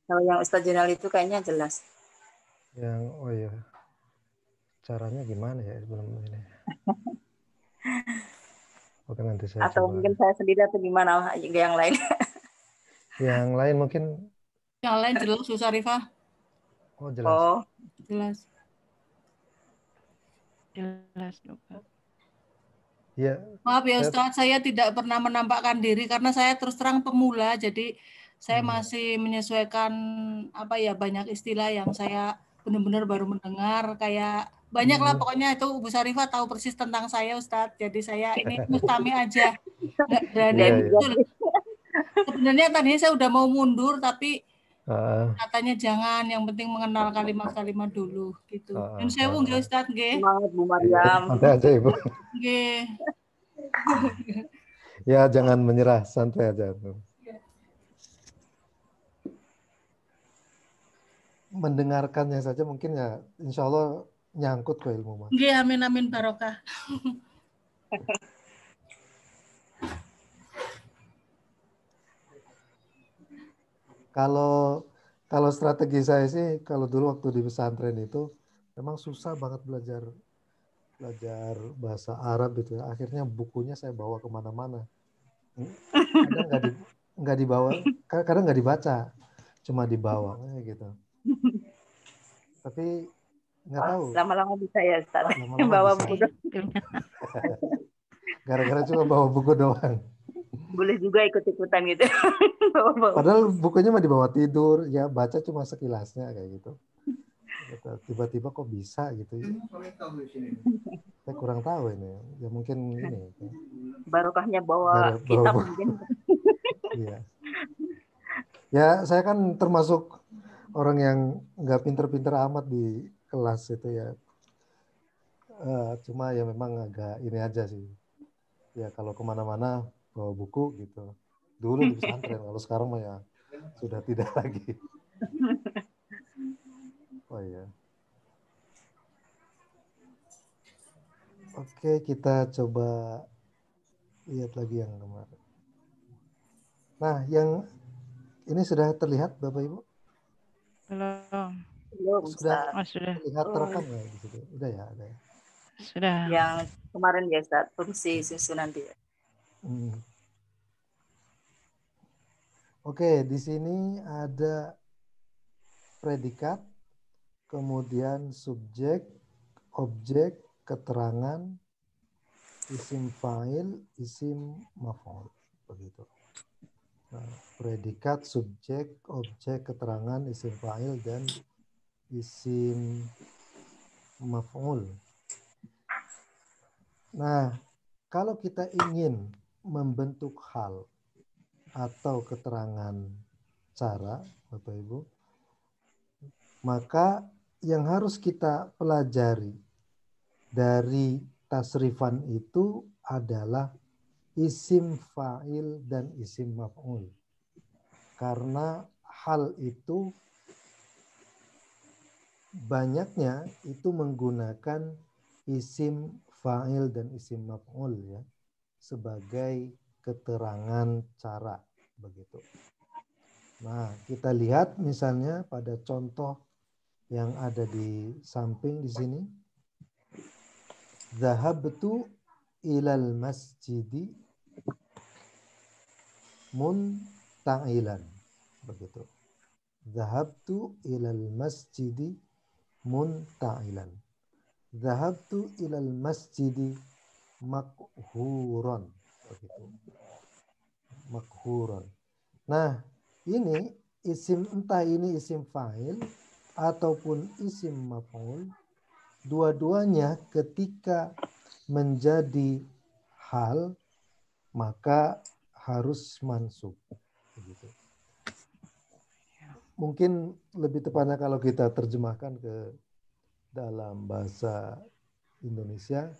Kalau yang Ustadz Jenal itu kayaknya jelas. Yang oh ya, caranya gimana ya sebelum ini? Oke, nanti saya Atau coba. mungkin saya sendiri atau gimana yang lain. Yang lain mungkin, Yang lain jelas, Susah Rifah. oh jelas. Oh, Jelas. Jelas juga. Ya, Maaf ya Ustadz, saya tidak pernah menampakkan diri karena saya terus terang pemula, jadi saya masih menyesuaikan apa ya, banyak istilah yang saya benar-benar baru mendengar, kayak banyak lah pokoknya itu Bu Sarifah tahu persis tentang saya Ustadz, jadi saya ini mustami aja, nggak berani. Iya, iya. Betul. Sebenarnya tadinya saya udah mau mundur tapi Ah, katanya jangan, yang penting mengenal kalimat-kalimat dulu gitu. ah, Dan saya ah, nggih ah. Ustadz nggih. semangat Bu Iya, Mariam. santai aja Ibu. Nggih. Ya, jangan menyerah, santai aja. Mendengarkannya saja mungkin ya, insya Allah nyangkut ke ilmu Mas. Nggih, amin amin barokah. Kalau strategi saya sih, kalau dulu waktu di pesantren itu memang susah banget belajar bahasa Arab gitu ya. Akhirnya bukunya saya bawa kemana-mana. Kadang nggak dibawa, kadang nggak dibaca, cuma dibawa gitu. Tapi nggak tahu. Lama-lama bisa ya Ustadz. Lama-lama Bawa bisa. buku. Gara-gara cuma bawa buku doang. Boleh juga ikut-ikutan gitu. Bawa-bawa. Padahal bukunya mah dibawa tidur, ya baca cuma sekilasnya kayak gitu. Tiba-tiba kok bisa gitu ya. Saya kurang tahu ini. Ya mungkin ini. Barokahnya bawa kitab buku. mungkin. Iya. Ya saya kan termasuk orang yang nggak pinter-pinter amat di kelas itu ya. Cuma ya memang agak ini aja sih. Ya kalau kemana-mana bawa buku gitu. Dulu di pesantren, kalau sekarang mah ya sudah tidak lagi. Oh iya. Oke, kita coba lihat lagi yang kemarin. Nah, yang ini sudah terlihat Bapak Ibu? Belum. Belum Sudah Ustadz. Oh, sudah. terlihat terekam ya di situ? Udah ya, ada ya. Sudah. Yang kemarin ya Ustadz, fungsi susu nanti. Oke, di sini ada predikat, kemudian subjek, objek, keterangan, isim fa'il, isim maf'ul, begitu. Nah, predikat, subjek, objek, keterangan, isim fa'il dan isim maf'ul. Nah, kalau kita ingin membentuk hal atau keterangan cara, Bapak Ibu, maka yang harus kita pelajari dari tasrifan itu adalah isim fa'il dan isim maf'ul. Karena hal itu banyaknya itu menggunakan isim fa'il dan isim maf'ul ya sebagai keterangan cara begitu. Nah, kita lihat misalnya pada contoh yang ada di samping di sini. Zahabtu ilal masjidi munta'ilan. Begitu. Zahabtu ilal masjidi munta'ilan. Zahabtu ilal masjidi makhuron. Begitu. Makhuron. Nah, ini isim, entah ini isim fa'il ataupun isim maf'ul, dua-duanya ketika menjadi hal maka harus mansub. Begitu. Mungkin lebih tepatnya kalau kita terjemahkan ke dalam bahasa Indonesia,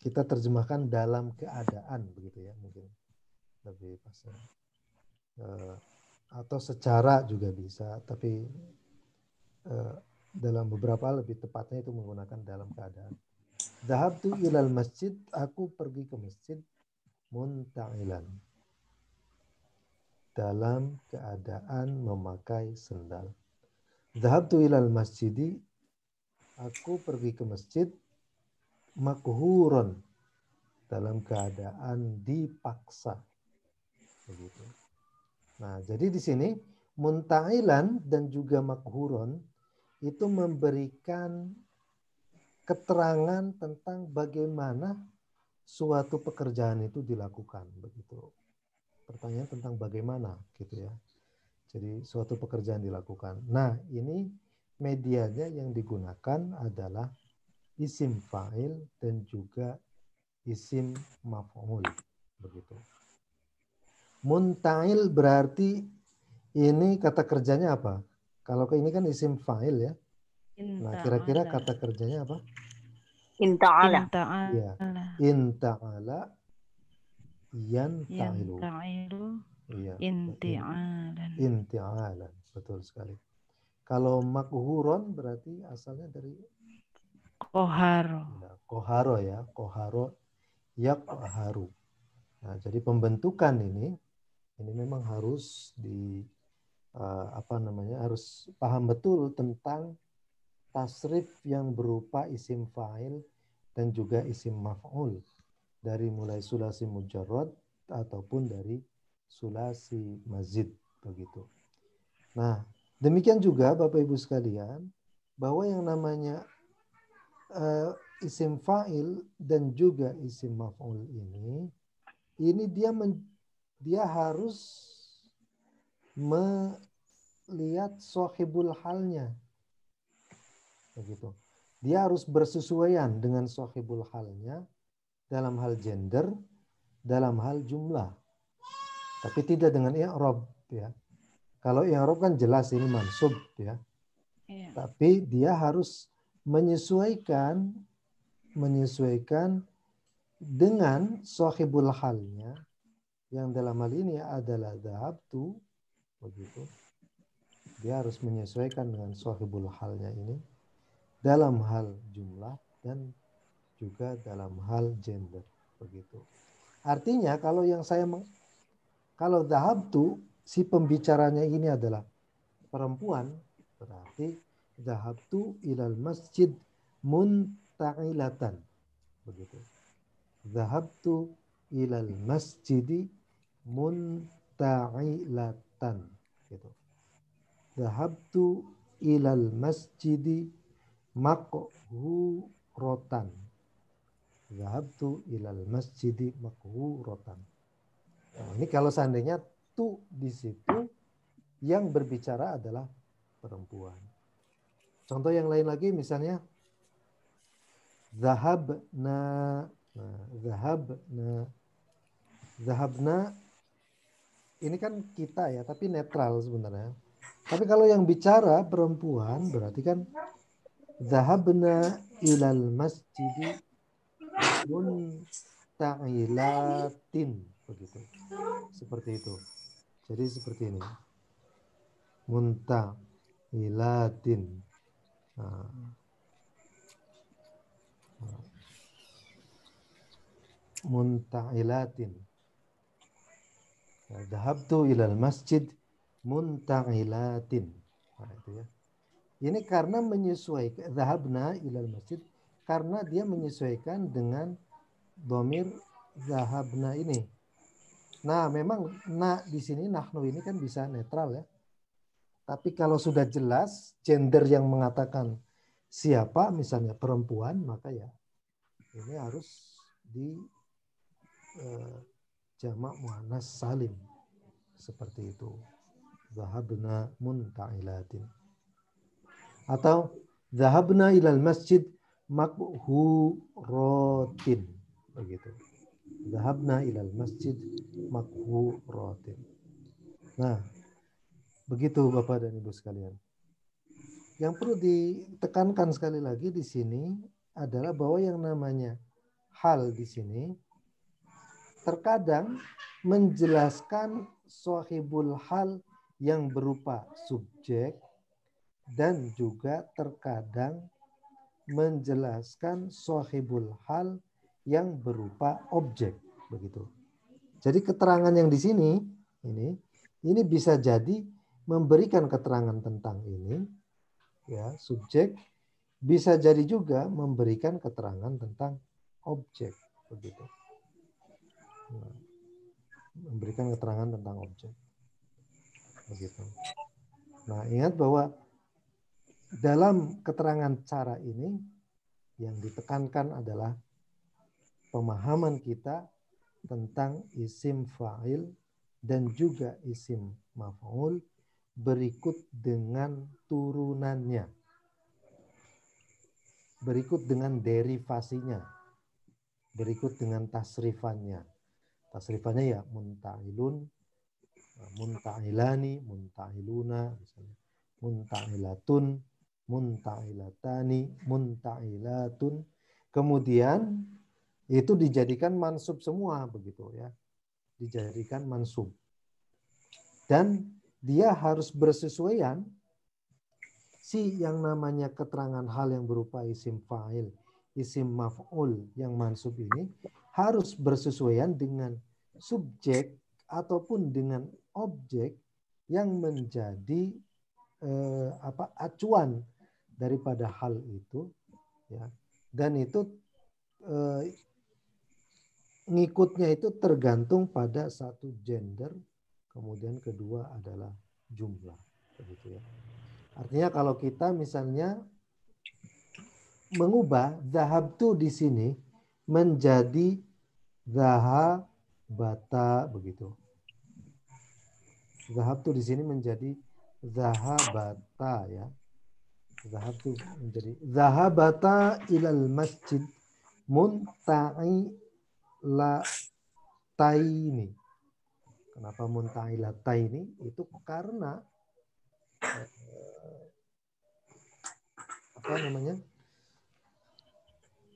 kita terjemahkan dalam keadaan begitu ya, mungkin lebih pasnya. Atau secara juga bisa, tapi dalam beberapa lebih tepatnya itu menggunakan dalam keadaan. Dhahabtu ilal masjid, aku pergi ke masjid munta'ilan. dalam keadaan memakai sendal. Dhahabtu ilal masjidi, aku pergi ke masjid, makhuron, dalam keadaan dipaksa. Begitu. Nah, jadi di sini munta'ilan dan juga makhuron itu memberikan keterangan tentang bagaimana suatu pekerjaan itu dilakukan, begitu. Pertanyaan tentang bagaimana, gitu ya. Jadi suatu pekerjaan dilakukan. Nah, ini medianya yang digunakan adalah isim fa'il dan juga isim maf'ul, begitu. Munta'il berarti ini kata kerjanya apa? Kalau ini kan isim fa'il ya. Nah, kira-kira kata kerjanya apa? Inta'ala. Iya. Inta'ala yanta'ilu. Iya. Inti'alan. Inti'alan. Betul sekali. Kalau makhuron berarti asalnya dari Koharo. ya, koharo ya. Koharo yakharu. Nah, jadi pembentukan ini memang harus harus paham betul tentang tasrif yang berupa isim fa'il dan juga isim maf'ul dari mulai sulasi mujarrad ataupun dari sulasi mazid, begitu. Nah, demikian juga Bapak Ibu sekalian bahwa yang namanya isim fa'il dan juga isim maf'ul ini dia harus melihat sahibul halnya, begitu. Dia harus bersesuaian dengan sahibul halnya dalam hal gender, dalam hal jumlah, tapi tidak dengan i'rab ya. Kalau i'rab kan jelas ini mansub ya, tapi dia harus menyesuaikan dengan sahibul halnya, yang dalam hal ini adalah dhahabtu, begitu. Dia harus menyesuaikan dengan sahibul halnya ini dalam hal jumlah dan juga dalam hal gender, begitu. Artinya kalau dhahabtu si pembicaranya ini adalah perempuan, berarti dhahabtu ilal masjid munta'ilatan, begitu. Dhahabtu ilal masjidi munta'ilatan, gitu. Dhahabtu ilal masjidi makhuratan. Dhahabtu ilal masjidi makhuratan. Nah, ini kalau seandainya tu di situ yang berbicara adalah perempuan. Contoh yang lain lagi misalnya zahabna. Nah, zahabna ini kan kita ya, tapi netral sebenarnya. Tapi kalau yang bicara perempuan berarti kan zahabna ilal masjidi munta'ilatin, begitu. Seperti itu. Jadi seperti ini. Munta'ilatin. Munta'ilatin. Dhahabtu ilal masjid munta'ilatin. Nah, itu ya. Ini karena menyesuaikan dhahabna ilal masjid karena dia menyesuaikan dengan dhamir dhahabna ini. Nah, memang di sini nahnu ini kan bisa netral ya. Tapi kalau sudah jelas gender yang mengatakan siapa, misalnya perempuan, maka ya ini harus di jamak muannas salim. Seperti itu. Dhahabna munta'ilatin. Atau dhahabna ilal masjid makhuratin, begitu. Dhahabna ilal masjid makhuratin. Nah, begitu Bapak dan Ibu sekalian. Yang perlu ditekankan sekali lagi di sini adalah bahwa yang namanya hal di sini terkadang menjelaskan sahibul hal yang berupa subjek dan juga terkadang menjelaskan sahibul hal yang berupa objek, begitu. Jadi keterangan yang di sini ini ini bisa jadi memberikan keterangan tentang ini, ya, subjek, bisa jadi juga memberikan keterangan tentang objek, begitu. Nah, memberikan keterangan tentang objek, begitu. Nah, ingat bahwa dalam keterangan cara ini yang ditekankan adalah pemahaman kita tentang isim fa'il dan juga isim maf'ul berikut dengan turunannya, berikut dengan derivasinya, berikut dengan tasrifannya. Tasrifannya ya munta'ilun, munta'ilani, munta'iluna, misalnya munta'ilatun, munta'ilatani, munta'ilatun. Kemudian itu dijadikan mansub semua, begitu ya. Dijadikan mansub. Dan dia harus bersesuaian si yang namanya keterangan hal yang berupa isim fa'il, isim maf'ul yang mansub ini harus bersesuaian dengan subjek ataupun dengan objek yang menjadi acuan daripada hal itu, ya. Dan itu ngikutnya itu tergantung pada satu gender, kemudian kedua adalah jumlah, begitu ya. Artinya kalau kita misalnya mengubah zahabtu di sini menjadi zahabata, begitu. Zahabtu di sini menjadi zahabata, ya. Zahabtu menjadi zahabata ilal masjid munta'ilataini. Kenapa munta'ilataini? Itu karena apa namanya?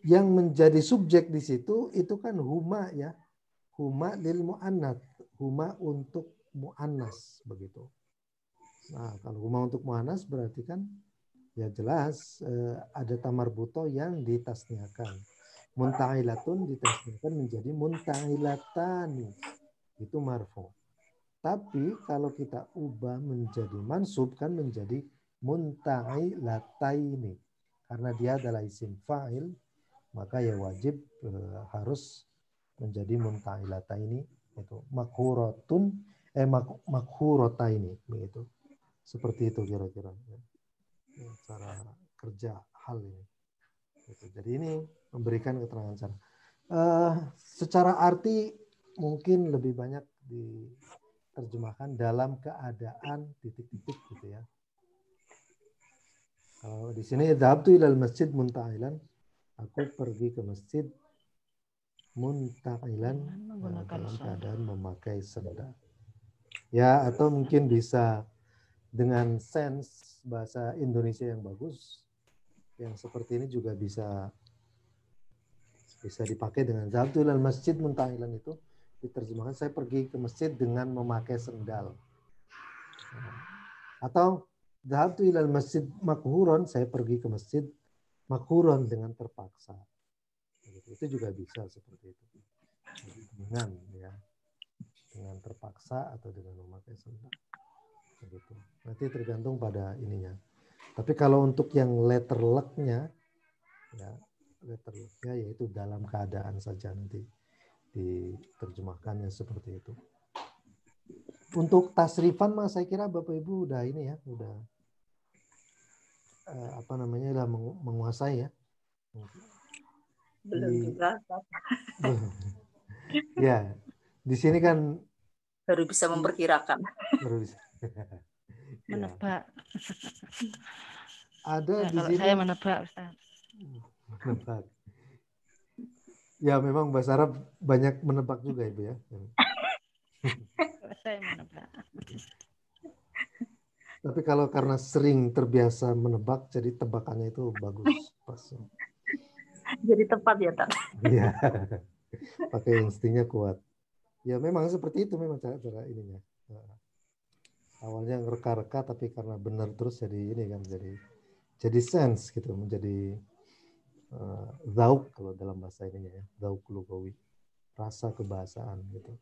Yang menjadi subjek di situ itu kan huma, ya. Huma lil mu'annats, huma untuk mu'annas, begitu. Nah, kalau huma untuk mu'annas berarti kan ya jelas ada tamarbuto yang ditasniakan. Munta'ilatun ditasniakan menjadi munta'ilatani. Itu marfu. Tapi kalau kita ubah menjadi mansub kan menjadi munta'ilataini. Karena dia adalah isim fa'il, maka ya wajib harus menjadi munta'ilataini, itu makhuratun makhurataini, begitu. Seperti itu kira-kira cara kerja hal ini. Jadi ini memberikan keterangan cara. Secara arti mungkin lebih banyak diterjemahkan dalam keadaan titik-titik, gitu ya. Kalau di sini dhahabtu ilal masjid munta'ilan, aku pergi ke masjid munta'ilan, dalam keadaan memakai sendal. Ya, atau mungkin bisa dengan sense bahasa Indonesia yang bagus, yang seperti ini juga bisa dipakai dengan dhahabtu ilal masjid munta'ilan, itu diterjemahkan saya pergi ke masjid dengan memakai sendal. Atau dhahabtu ilal masjid makhuron, saya pergi ke masjid makhuron dengan terpaksa. Itu juga bisa seperti itu. Dengan terpaksa atau dengan memakai sendal. Begitu. Nanti tergantung pada ininya. Tapi kalau untuk yang letter luck-nya, ya, letter luck-nya yaitu dalam keadaan saja, nanti diterjemahkannya seperti itu. Untuk tasrifan mah saya kira Bapak Ibu udah ini ya, udah udah menguasai ya. Belum juga. Ya, di sini kan Baru bisa memperkirakan. baru bisa. Menebak. Ada Nah, di kalau sini saya menebak, Ustaz. menebak. Ya memang bahasa Arab banyak menebak juga Ibu ya. Saya menebak. Tapi kalau karena sering terbiasa menebak, jadi tebakannya itu bagus. Pas. Jadi tepat ya, Tak? Iya. Pakai instingnya kuat. Ya memang seperti itu memang cara ininya. Awalnya ngereka-reka tapi karena benar terus jadi ini kan, jadi sense gitu, menjadi zauk kalau dalam bahasa ininya ya, zauk lugawi, rasa kebahasaan gitu.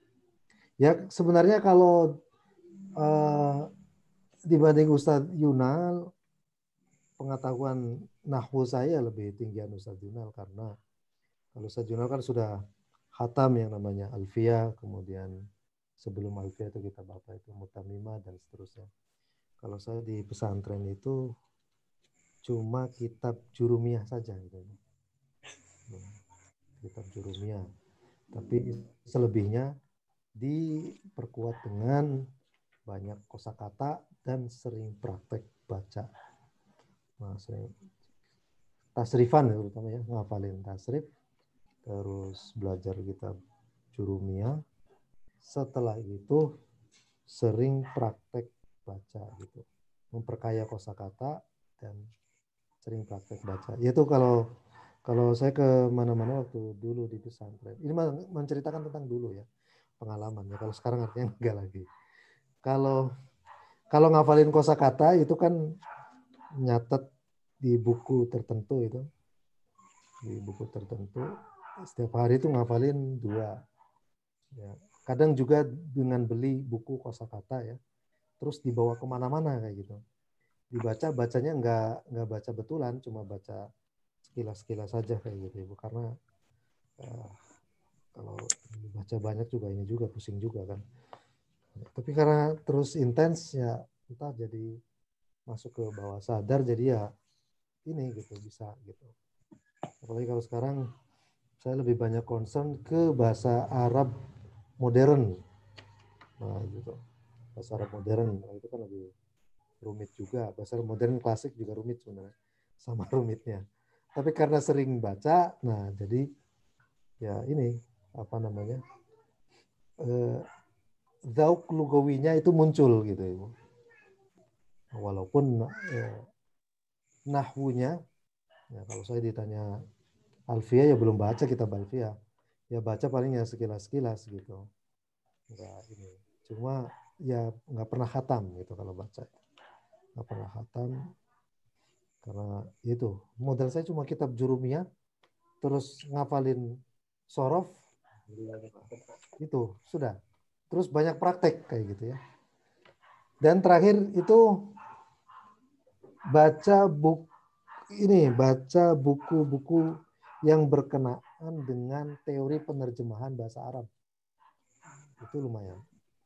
Ya sebenarnya kalau eh, dibanding Ustadz Yunal, pengetahuan nahwu saya lebih tinggian Ustadz Yunal, karena kalau Ustadz Yunal kan sudah khatam yang namanya Alfiyah, kemudian sebelum Alfiyah itu kitab apa itu Mutamimah dan seterusnya. Kalau saya di pesantren itu cuma kitab Jurumiyah saja gitu. Kitab Jurumiyah. Tapi selebihnya diperkuat dengan banyak kosakata dan sering praktek baca. Nah, sering tasrifan ya, terutama ya, ngafalin tasrif, terus belajar kitab Jurumiyah. Setelah itu sering praktek baca gitu, memperkaya kosakata dan sering praktek baca. Yaitu kalau saya ke mana-mana waktu dulu di pesantren. Ini menceritakan tentang dulu ya, pengalaman ya. Kalau sekarang artinya enggak lagi. Kalau ngafalin kosakata itu kan nyatet di buku tertentu itu. Di buku tertentu setiap hari itu ngafalin 2. Ya. Kadang juga dengan beli buku kosakata ya. Terus dibawa kemana-mana kayak gitu. Bacanya nggak baca betulan, cuma baca sekilas-sekilas saja kayak gitu Ibu. Karena kalau baca banyak juga ini juga pusing juga kan. Tapi karena terus intens ya, entah jadi masuk ke bawah sadar, jadi ya ini gitu bisa gitu. Apalagi kalau sekarang saya lebih banyak concern ke bahasa Arab modern. Nah gitu, bahasa Arab modern itu kan lebih rumit juga. Bahasa Arab modern klasik juga rumit sebenarnya, sama rumitnya. Tapi karena sering baca, nah jadi ya ini apa namanya, zauk lugawinya itu muncul gitu Ibu. Walaupun nahwunya, ya kalau saya ditanya Alfiyah ya belum baca kitab Alfiyah, ya baca paling ya sekilas-sekilas gitu, nggak ini, cuma ya nggak pernah khatam gitu kalau baca, nggak pernah khatam karena itu modal saya cuma kitab Jurumiyah, terus ngafalin sorof, itu sudah, terus banyak praktek kayak gitu ya, dan terakhir itu baca buku-buku yang berkenaan dengan teori penerjemahan bahasa Arab. Itu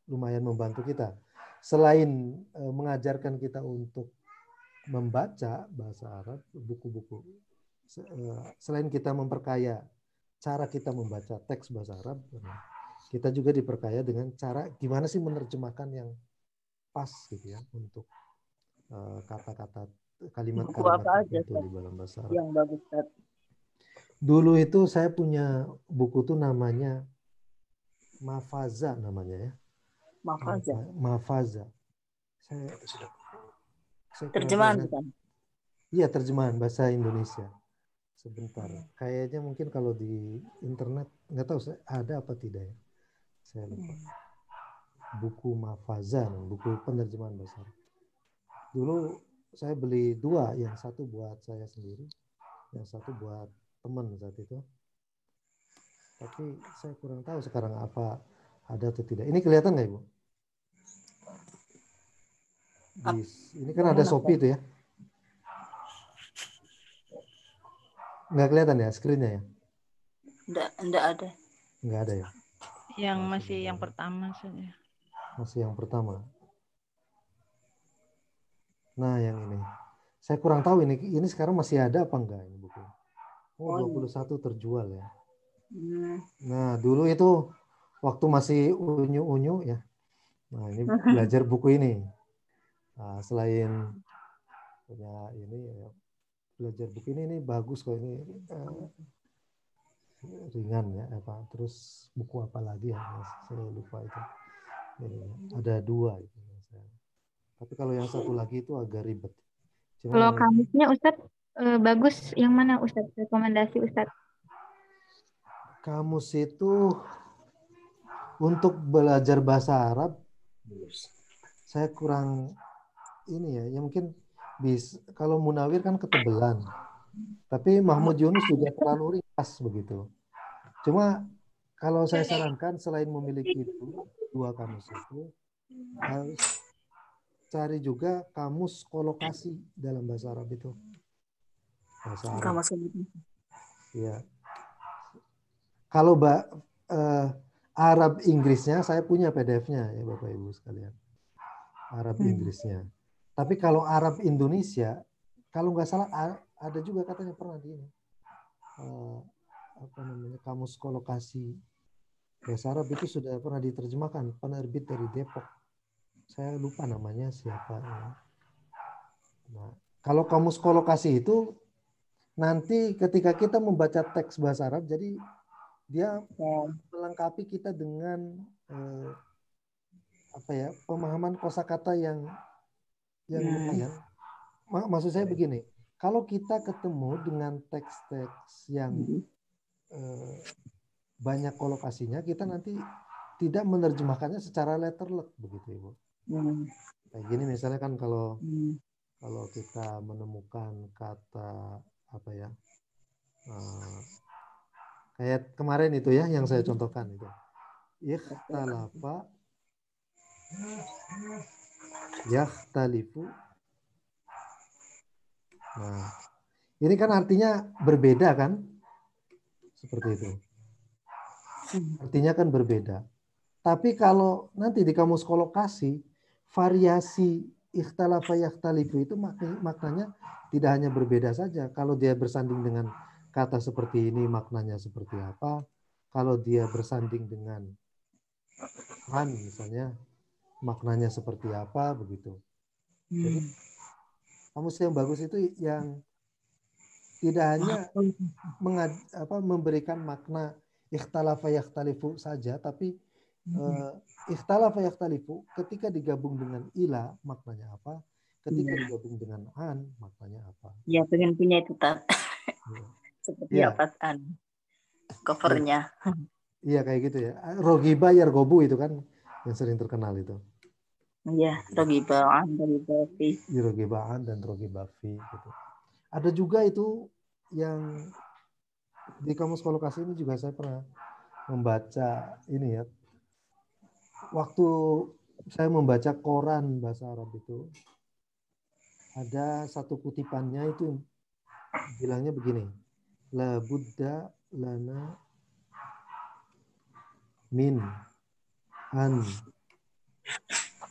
lumayan membantu kita. Selain mengajarkan kita untuk membaca bahasa Arab, buku-buku, selain kita memperkaya cara kita membaca teks bahasa Arab, kita juga diperkaya dengan cara gimana sih menerjemahkan yang pas gitu ya untuk kata-kata, Buku kalimat-kalimat apa aja tertentu di dalam bahasa Arab. yang bagus Ustaz? Dulu itu saya punya buku tuh namanya Mafaza namanya ya. Mafaza. Mafaza. Saya kurang Terjemahan tahu. bukan? Iya, terjemahan bahasa Indonesia. Sebentar. Kayaknya mungkin kalau di internet nggak tahu ada apa tidak ya. Saya lupa. Buku Mafaza, buku penerjemahan bahasa Arab. Dulu saya beli 2, yang satu buat saya sendiri, yang satu buat teman saat itu. Tapi saya kurang tahu sekarang apa ada atau tidak. Ini kelihatan nggak Ibu? Ini kan ada Shopee itu ya. Nggak kelihatan ya screen-nya ya? Enggak ada. Nggak ada ya? Yang masih yang pertama saja. Masih yang pertama. Nah, yang ini. Saya kurang tahu ini sekarang masih ada apa enggak ini buku. Oh, 21 terjual ya. Nah, dulu itu waktu masih unyu-unyu ya. Nah, ini belajar buku ini. Nah, selain punya ini ya, belajar buku ini bagus kok ini, ringan ya apa. Terus buku apa lagi ya? Saya lupa itu. Ini ada 2 itu. Tapi kalau yang satu lagi itu agak ribet. Kalau kamusnya Ustadz bagus yang mana Ustadz? Rekomendasi Ustadz? Kamus itu untuk belajar bahasa Arab saya kurang ini ya. Ya mungkin kalau Munawir kan ketebelan. Tapi Mahmud Yunus juga terlalu ringkas begitu. Cuma kalau saya sarankan selain memiliki itu 2 kamus itu, harus cari juga kamus kolokasi dalam bahasa Arab itu. Bahasa Arab. Kamu sebut. Ya. Kalau Arab Inggrisnya saya punya PDF-nya ya Bapak Ibu sekalian. Arab Inggrisnya. Tapi kalau Arab Indonesia, kalau nggak salah ada juga katanya pernah di ini. Apa namanya, kamus kolokasi bahasa Arab itu sudah pernah diterjemahkan penerbit dari Depok. Saya lupa namanya siapa. Nah, kalau kamus kolokasi itu nanti ketika kita membaca teks bahasa Arab, jadi dia melengkapi kita dengan apa ya, pemahaman kosakata yang lumayan. Maksud saya begini, kalau kita ketemu dengan teks-teks yang banyak kolokasinya, kita nanti tidak menerjemahkannya secara letterlek begitu Ibu. Kayak gini misalnya kan kalau kita menemukan kata apa ya, kayak kemarin itu ya yang saya contohkan itu, ikhtalafa, yakhtalifu. Nah, ini kan artinya berbeda kan? Seperti itu. Artinya kan berbeda. Tapi kalau nanti di kamus kolokasi, variasi ikhtalafa yakhtalifu itu maknanya tidak hanya berbeda saja. Kalau dia bersanding dengan kata seperti ini, maknanya seperti apa. Kalau dia bersanding dengan an misalnya, maknanya seperti apa, begitu. Jadi kamus yang bagus itu yang tidak hanya memberikan makna ikhtalafa yakhtalifu saja, tapi ikhtalafa yakhtalifu ketika digabung dengan ila maknanya apa, ketika digabung dengan an maknanya apa. Ya, pengen punya itu tak. Seperti apa covernya. Iya kayak gitu ya. Rogiba yargobu itu kan yang sering terkenal itu. Iya, rogibaan, rogibafi. Rogibaan dan rogibafi gitu. Ada juga itu yang di kamus kolokasi ini juga saya pernah membaca ini ya. Waktu saya membaca koran bahasa Arab itu, ada satu kutipannya itu bilangnya begini, la buddha lana min an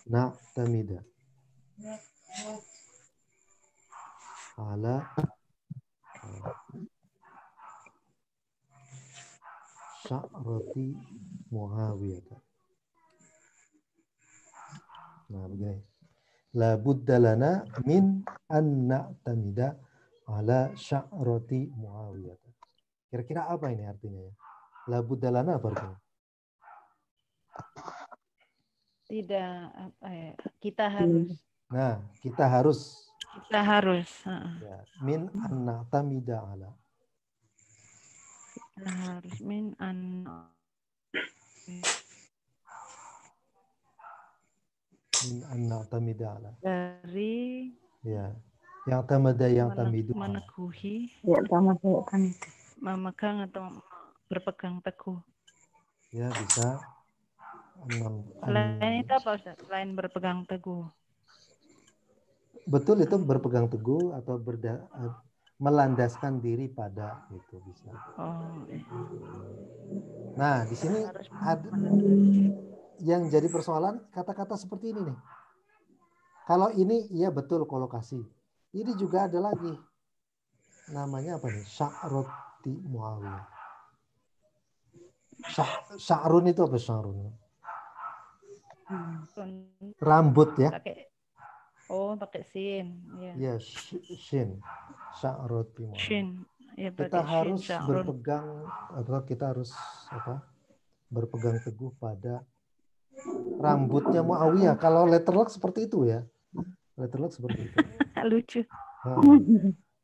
na'tamida ala sya'rati Muawiyah. Nah begini, la budda lana min an na'tamida ala sya'rati Muawiyah. Kira-kira apa ini artinya ya? La budda lana apa artinya? Tidak apa ya, kita harus. Nah, kita harus. Kita harus. Ya, min an na'tamida ala. Kita harus min an. Min an na'tamida ala. Dari. Ya, yang tamada yang tamidu. Meneguhi. Ya, tamada. Memegang atau berpegang teguh. Ya, bisa. Selain itu apa Ustaz? Selain berpegang teguh. Betul, itu berpegang teguh atau melandaskan diri pada itu bisa. Oh. Nah, di sini ada yang jadi persoalan kata-kata seperti ini nih. Kalau ini iya betul kolokasi. Ini juga ada lagi. Namanya apa nih? Sya'rati Muawiyah. Sya'run itu apa sya'run? Rambut ya. Pakai sin. Ya, shin. Sya'rati Muawiyah. Shin. Ya, kita harus shin, berpegang atau kita harus berpegang teguh pada rambutnya Muawiyah. Kalau letterlock seperti itu ya. Letterlock seperti itu. Lucu.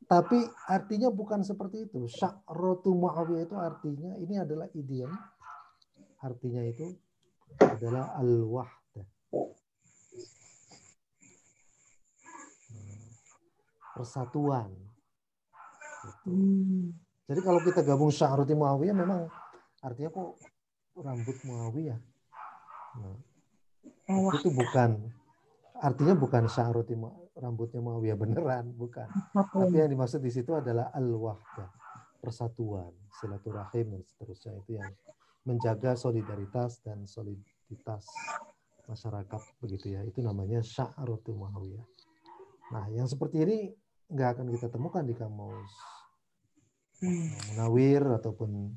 Tapi artinya bukan seperti itu. Sya'ratu Muawiyah itu artinya, ini adalah idiom. Artinya itu adalah al-wahdah. Persatuan. Jadi kalau kita gabung Sya'rati Muawiyah memang artinya kok rambut Muawiyah. Nah, Tapi itu bukan, artinya bukan sya'rati rambutnya Muawiyah beneran, bukan. Tapi yang dimaksud di situ adalah al-wahdah, persatuan, silaturahim dan seterusnya, itu yang menjaga solidaritas dan soliditas masyarakat begitu ya. Itu namanya sya'ratu Muawiyah. Nah, yang seperti ini nggak akan kita temukan di kamus Munawir ataupun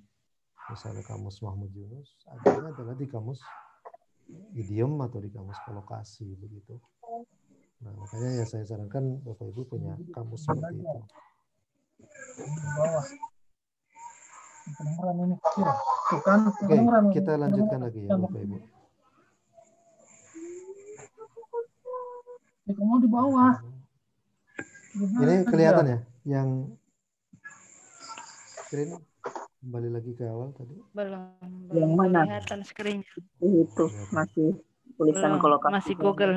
misalnya kamus Mahmud Yunus. Adanya adalah di kamus idiom atau di kamus kolokasi begitu. Nah, makanya ya saya sarankan Bapak Ibu punya kamus seperti itu. Oke, kita lanjutkan lagi ya Bapak Ibu. Di bawah. Ini kelihatan ya yang screen, kembali lagi ke awal tadi. Belum mana? kelihatan screen-nya. Itu masih tulisan Belum, kolokasi. masih Google.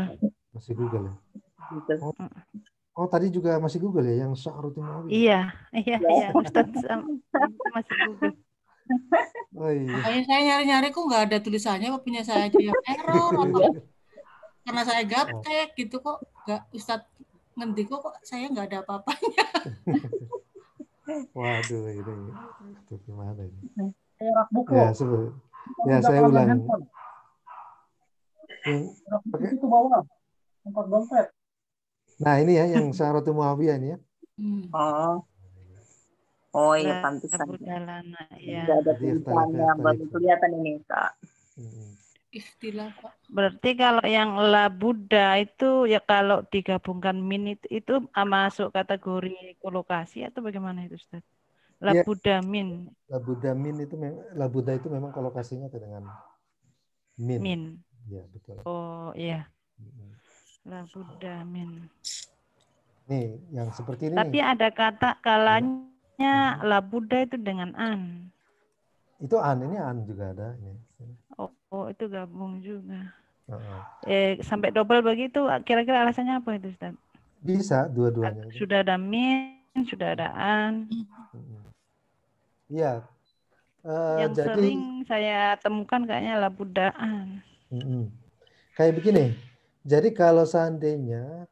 Masih Google ya. Gitu. Oh tadi juga masih Google ya yang sya'ratu Muawiyah. Iya, Ustadz masih Google. Oh iya. Saya nyari-nyari kok nggak ada tulisannya, kok punya saya aja yang error atau karena saya gaptek gitu kok nggak Ustadz ngendi kok saya nggak ada apa-apanya. Waduh ini itu gimana ini? Buku. Ya sebelum ya saya ulang. Yang pakai itu bawah. Tempat dompet. Nah ini ya yang sya'ratu Muawiyah ini ya. Oh iya pantesan. Budalana, ya. Nggak ada tulisannya, baru kelihatan ini Kak. Istilah Pak. Berarti kalau yang la Buddha itu ya kalau digabungkan min itu masuk kategori kolokasi atau bagaimana itu Ustaz? La Ya, Buddha min. La Buddha min itu La Buddha itu memang kolokasinya dengan min. Min. Ya betul. Oh iya. La Buddha min. Nih yang seperti ini. Tapi nih. ada kata kalanya la Buddha itu dengan an. Itu an, ini an juga ada ini. Oh itu gabung juga. Uh-uh. Sampai double begitu kira-kira alasannya apa itu Ustaz? Bisa dua-duanya. Sudah ada min, sudah ada an. Iya. Yang Jadi sering saya temukan kayaknya la Buddhaan. Kayak begini. Jadi kalau seandainya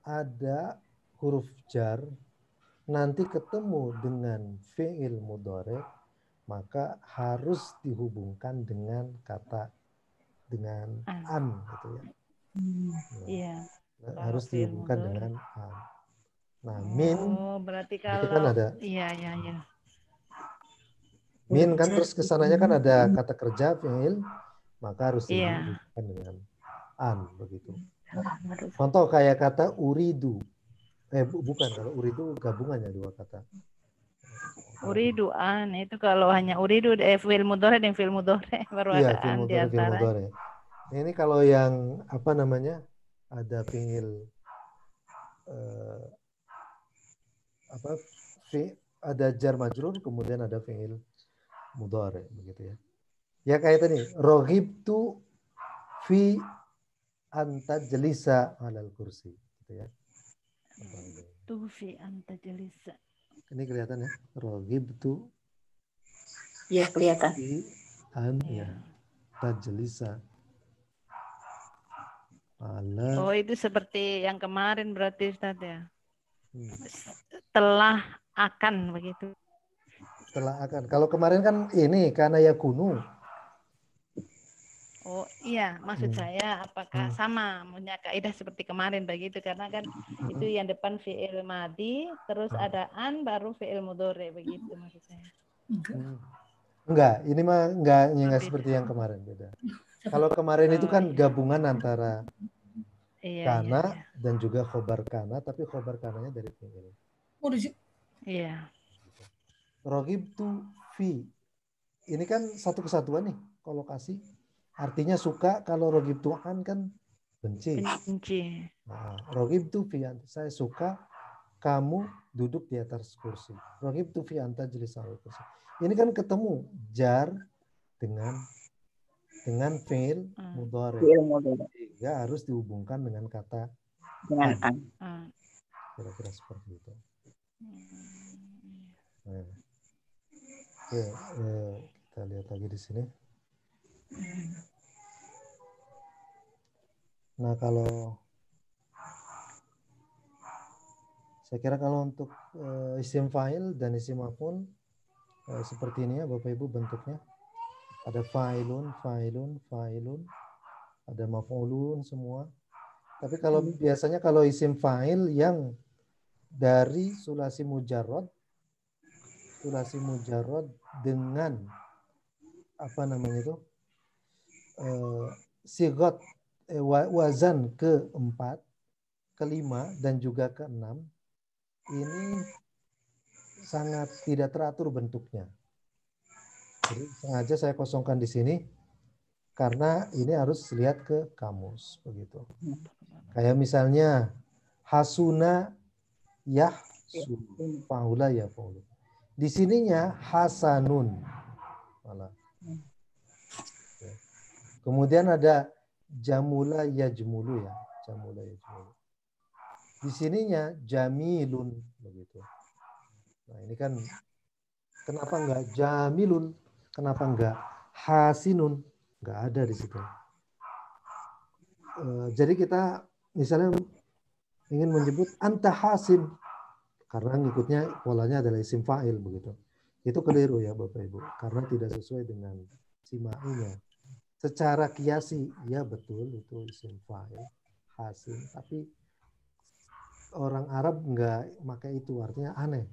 ada huruf jar nanti ketemu dengan fi'il mudhari, maka harus dihubungkan dengan kata dengan an gitu ya. Iya. Harus dihubungkan dengan an. Nah, min berarti itu kalau kan ada iya. min kan terus kesananya kan ada kata kerja fi'il, maka harus dihubungkan dengan an begitu. Contoh kayak kata uridu. Bukan, kalau uridu gabungannya dua kata. Uridu an itu kalau hanya uridu fi'il mudhari dan fi'il mudhari baru ada an di antara. Ini kalau yang apa namanya? Ada fi'il ada jar majrur kemudian ada fi'il mudhari begitu ya. Ya kayak tadi, roghibtu fi anta jelisa alal kursi gitu ya. Tufi anta jelisa. Ini kelihatan ya, roghibtu. Iya kelihatan. Fi anta jelisa. Oh itu seperti yang kemarin berarti Ustaz ya. Setelah akan begitu. Setelah akan. Kalau kemarin kan ini karena yakunu. Oh iya, maksud saya apakah sama punya kaidah seperti kemarin begitu karena kan itu yang depan fi'il madi terus ada an baru fi'il mudhari begitu maksud saya. Enggak, ini mah enggak seperti yang kemarin, beda. Kalau kemarin itu kan gabungan antara kana dan juga khobar kana, tapi khobar kananya dari fi'il. Iya. Roghibtu fi. Ini kan satu kesatuan nih, kolokasi. Artinya suka, kalau roghibtu an kan benci. Nah, roghibtu fi anta, saya suka kamu duduk di atas kursi. Roghibtu fi anta jelis alal kursi. Ini kan ketemu jar dengan fi'il mudhari. Sehingga harus dihubungkan dengan kata dengan an. Kira-kira seperti itu. Nah. Oke, kita lihat lagi di sini. Nah, kalau saya kira kalau untuk isim fa'il dan isim maf'ul seperti ini ya Bapak Ibu bentuknya. Ada fa'ilun, fa'ilun, fa'ilun, ada maf'ulun semua. Tapi kalau biasanya kalau isim fa'il yang dari sulasi mujarrad dengan apa namanya itu sigot wazan keempat, kelima dan juga keenam ini sangat tidak teratur bentuknya. Jadi sengaja saya kosongkan di sini karena ini harus lihat ke kamus begitu. Kayak misalnya hasuna yahsu, faula ya faulu. Di sininya hasanun malah. Kemudian ada jamula yajmulu ya, jamula yajmulu. Di sininya jamilun begitu. Nah, ini kan kenapa enggak jamilun? Kenapa enggak hasinun? Enggak ada di situ. Jadi kita misalnya ingin menyebut anta hasin karena ngikutnya polanya adalah isim fa'il begitu. Itu keliru ya Bapak Ibu karena tidak sesuai dengan simainya. Secara kiasi ya betul itu isim fa'il hasin, tapi orang Arab enggak pakai itu, artinya aneh.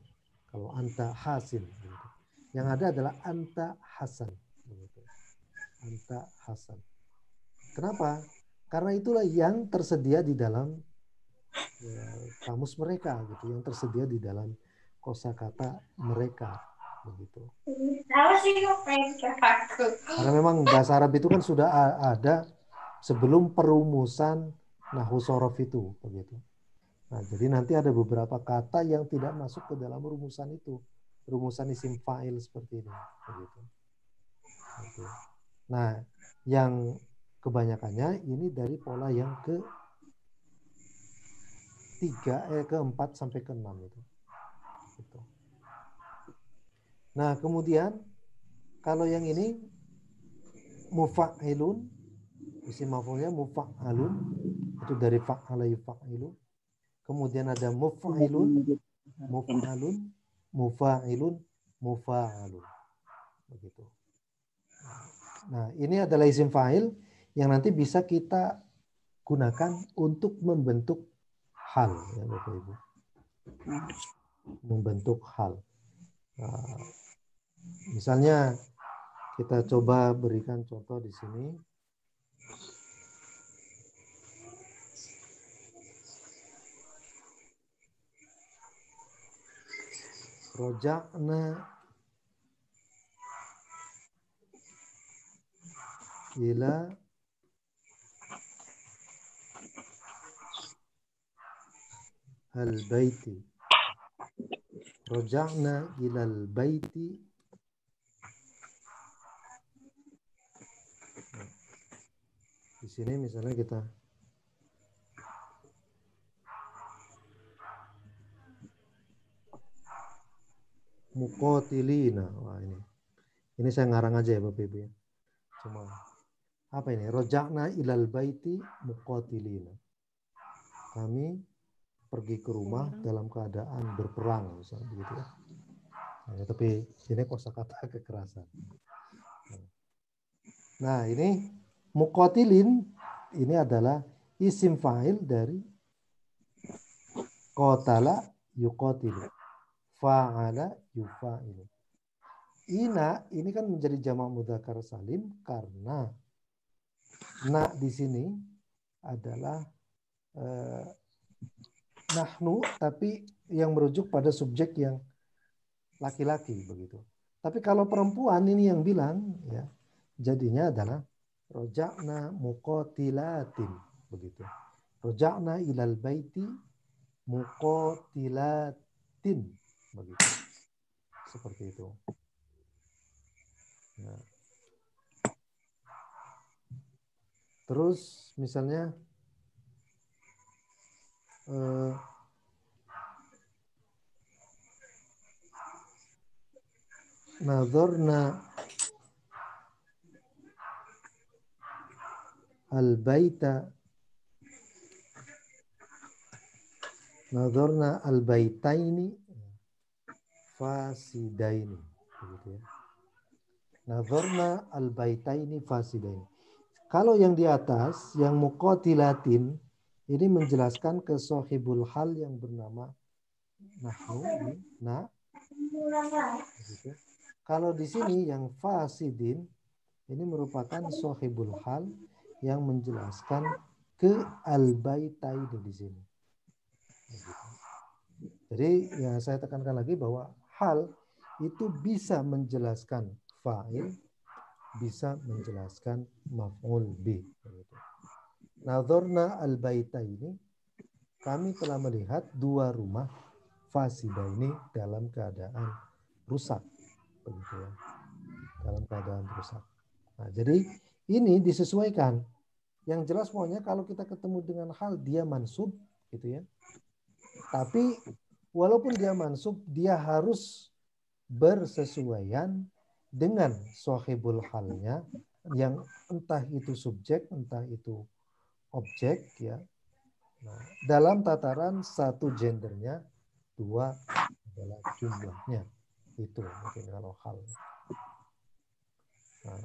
Kalau anta hasin begitu. Yang ada adalah anta hasan begitu. Anta hasan. Kenapa? Karena itulah yang tersedia di dalam kamus mereka gitu, yang tersedia di dalam kosakata mereka begitu. Karena memang bahasa Arab itu kan sudah ada sebelum perumusan nahwu shorof itu begitu. Nah, jadi nanti ada beberapa kata yang tidak masuk ke dalam rumusan itu, rumusan isim fa'il seperti ini begitu. Nah, yang kebanyakannya ini dari pola yang keempat sampai keenam itu. Gitu. Nah, kemudian kalau yang ini mufa'ilun, isim maf'ulnya mufa'alun, itu dari fa'ala yufa'ilun. Kemudian ada mufa'ilun, mufa'alun, mufa'ilun, mufa'alun. Begitu. Nah, ini adalah isim fa'il yang nanti bisa kita gunakan untuk membentuk hal ya Bapak Ibu. Membentuk hal. Nah, misalnya kita coba berikan contoh di sini. Roja'na ila al-baiti. Roja'na ila al-baiti. Di sini misalnya kita muqatilina. Wah, ini saya ngarang aja ya Bapak Ibu ya. Cuma apa ini? Roja'na ilal baiti muqatilina. Kami pergi ke rumah dalam keadaan berperang misalnya begitu ya. Nah, tapi ini kosakata kekerasan. Nah, ini muqatilin ini adalah isim fa'il dari qatala yuqatilu. Fa'ala yufa'ilu. Ina ini kan menjadi jamak mudzakkar salim karena na di sini adalah nahnu tapi yang merujuk pada subjek yang laki-laki begitu. Tapi kalau perempuan ini yang bilang ya jadinya adalah roja'na muqatilatin begitu. Roja'na ilal baiti muqatilatin begitu. Seperti itu. Nah. Terus misalnya nazarna al-baita Nadharna al-baitaini fasidaini. Begitu ya. Nadharna al-baitaini fasidaini. Kalau yang di atas, yang muqatilatin, ini menjelaskan ke sahibul hal yang bernama nahnu, begitu. Kalau di sini yang fasidin, ini merupakan sahibul hal yang menjelaskan ke al-baitaini di sini. Jadi ya saya tekankan lagi bahwa hal itu bisa menjelaskan fa'il, bisa menjelaskan maf'ul bih. Nadharna al-baitaini, kami telah melihat dua rumah fasidaini dalam keadaan rusak, begitu ya, dalam keadaan rusak. Nah, jadi ini disesuaikan. Yang jelas pokoknya kalau kita ketemu dengan hal dia mansub, gitu ya. Tapi walaupun dia mansub, dia harus bersesuaian dengan sahibul halnya, yang entah itu subjek, entah itu objek, ya. Nah, dalam tataran satu gendernya, dua adalah jumlahnya. Itu mungkin kalau hal. Nah,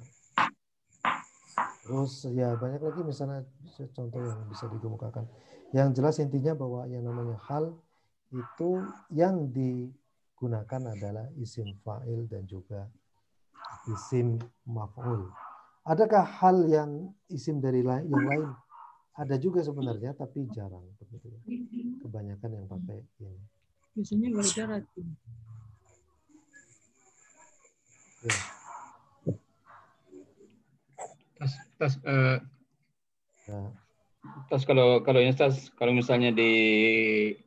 terus ya banyak lagi misalnya contoh yang bisa dikemukakan. Yang jelas intinya bahwa yang namanya hal itu yang digunakan adalah isim fa'il dan juga isim maf'ul. Adakah hal yang isim dari yang lain? Ada juga sebenarnya, tapi jarang begitu ya. Kebanyakan yang pakai ini. Biasanya nggak ada rati. Ya. Tas kalau ini tas, kalau misalnya di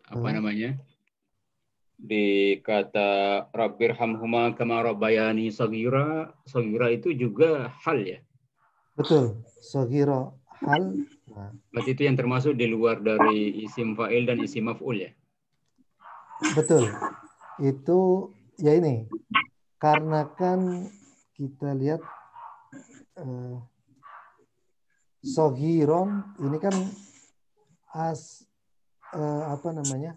apa namanya, di kata Rabbirhamhuma kama rabbayani shaghira, shaghira itu juga hal ya. Betul, shaghira hal. Nah, berarti itu yang termasuk di luar dari isim fa'il dan isim maf'ul ya. Betul. Itu ya ini. Karena kan kita lihat Soghiron ini kan apa namanya,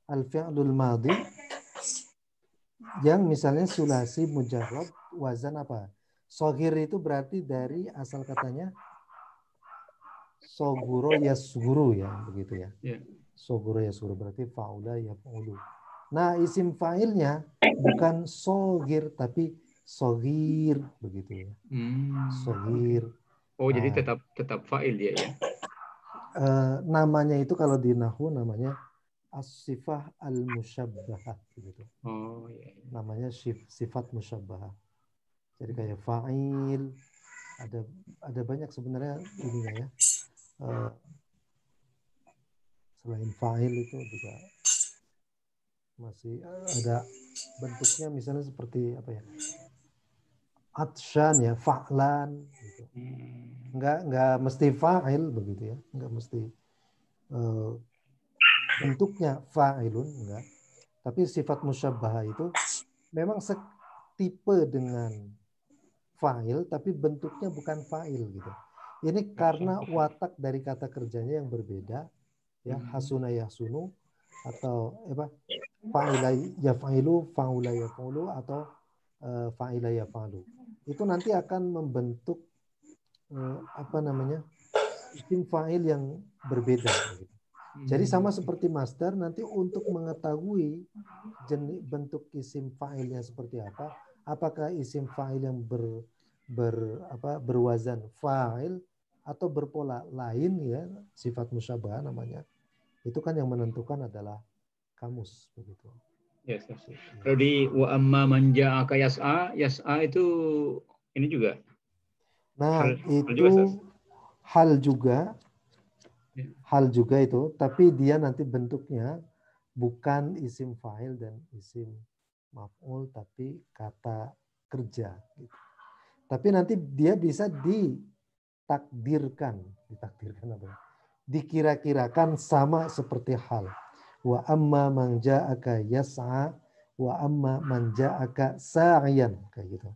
al-fi'lul madhi yang misalnya sulasi mujarrad wazan apa? Soghir itu berarti dari asal katanya soguro yasguru ya, begitu ya. Soguro yasguru berarti faula yaf'ulu. Nah, isim fa'ilnya bukan soghir tapi soghir, begitu ya. Soghir. Oh, jadi tetap fa'il dia ya. Namanya itu kalau di nahwu namanya as-sifah al-musyabbahah gitu. Oh iya. Namanya sifat musyabbahah. Jadi kayak fa'il, ada banyak sebenarnya ininya ya. Selain fa'il itu juga masih ada bentuknya, misalnya seperti apa ya? Atsyan ya, fa'lan gitu. Enggak mesti fa'il begitu ya. Enggak mesti bentuknya fa'ilun, enggak. Tapi sifat musyabbahah itu memang setipe dengan fa'il tapi bentuknya bukan fa'il gitu. Ini karena watak dari kata kerjanya yang berbeda ya, hasuna yahsunu atau apa? Fa'ila yaf'ilu, fa'ula yaf'ulu atau fa'ila yaf'alu. Itu nanti akan membentuk apa namanya? Isim fa'il yang berbeda gitu. Jadi sama seperti masdar, nanti untuk mengetahui bentuk isim fa'ilnya seperti apa, apakah isim fa'il yang berwazan fa'il atau berpola lain ya, sifat musyabah namanya. Itu kan yang menentukan adalah kamus begitu. Yes. Kalau di wa amma man ja'aka yas'a, yas'a itu ini juga. Nah, hal juga itu, tapi dia nanti bentuknya bukan isim fa'il dan isim maf'ul, tapi kata kerja. Gitu. Tapi nanti dia bisa ditakdirkan apa? Dikira-kirakan sama seperti hal. Wa amma man ja'aka yas'a, wa amma man ja'aka sa'yan, kayak gitu.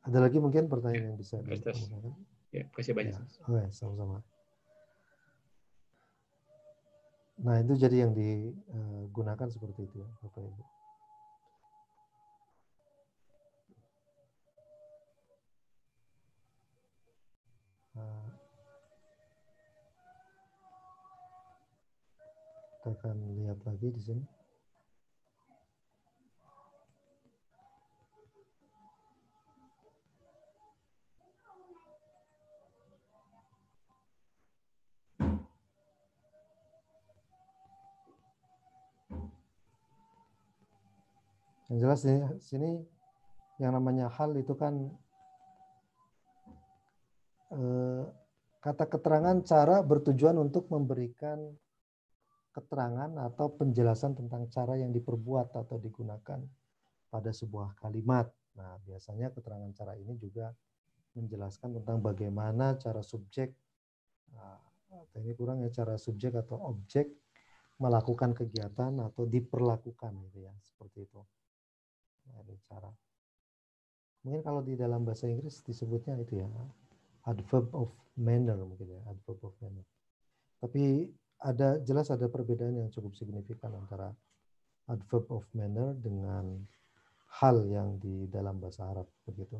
Ada lagi mungkin pertanyaan yang bisa Ustaz. dikemukakan? Ya, kasih banyak. Ya, oke, sama-sama. Nah, itu jadi yang digunakan seperti itu ya, Bapak Ibu. Nah, kita akan lihat lagi di sini. Yang jelas di sini yang namanya hal itu kan kata keterangan cara bertujuan untuk memberikan keterangan atau penjelasan tentang cara yang diperbuat atau digunakan pada sebuah kalimat. Nah, biasanya keterangan cara ini juga menjelaskan tentang bagaimana cara subjek, atau ini kurang ya, cara subjek atau objek melakukan kegiatan atau diperlakukan gitu ya, seperti itu. Nah, ini cara. Mungkin kalau di dalam bahasa Inggris disebutnya itu ya, adverb of manner mungkin ya, adverb of manner. Tapi jelas ada perbedaan yang cukup signifikan antara adverb of manner dengan hal yang di dalam bahasa Arab begitu.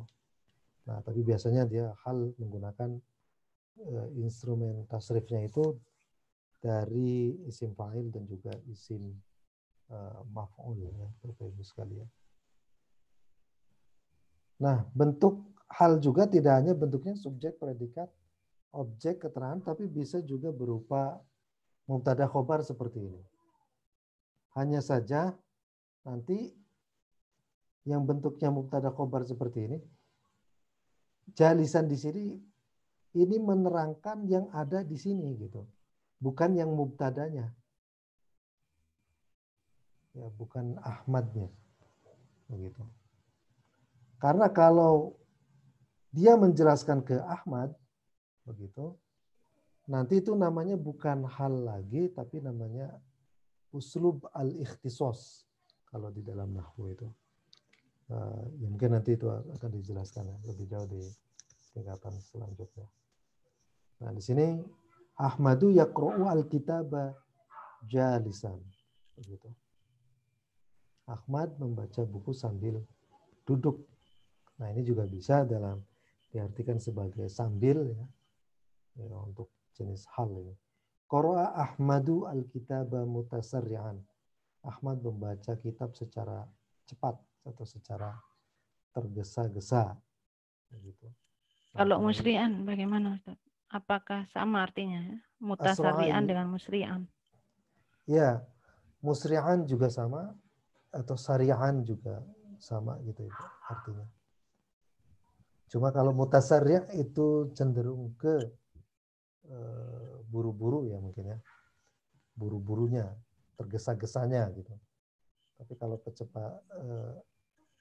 Nah, tapi biasanya dia hal menggunakan instrumen tasrifnya itu dari isim fa'il dan juga isim maf'ul ya, Bapak Ibu sekalian. Nah, bentuk hal juga tidak hanya bentuknya subjek, predikat, objek, keterangan, tapi bisa juga berupa mubtada khobar seperti ini. Hanya saja nanti yang bentuknya mubtada khobar seperti ini, jalisan di sini ini menerangkan yang ada di sini gitu, bukan yang mubtadanya, ya bukan Ahmadnya, begitu. Karena kalau dia menjelaskan ke Ahmad, begitu, nanti itu namanya bukan hal lagi, tapi namanya uslub al-ikhtisos kalau di dalam nahwu itu. Ya mungkin nanti itu akan dijelaskan ya, lebih jauh di tingkatan selanjutnya. Nah, di sini Ahmadu yaqra'u al-kitaba jalisan, begitu. Ahmad membaca buku sambil duduk. Nah, ini juga bisa diartikan sebagai sambil ya untuk jenis hal ini. Qara'a Ahmadu al-kitaba mutasarri'an. Ahmad membaca kitab secara cepat atau secara tergesa-gesa. Begitu. Kalau musri'an bagaimana Ustaz? Apakah sama artinya? Mutasarri'an dengan musri'an. Ya, musri'an juga sama atau sari'an juga sama gitu itu artinya. Cuma kalau mutasarri' itu cenderung ke buru-buru ya mungkin ya. Buru-burunya, tergesa-gesanya gitu. Tapi kalau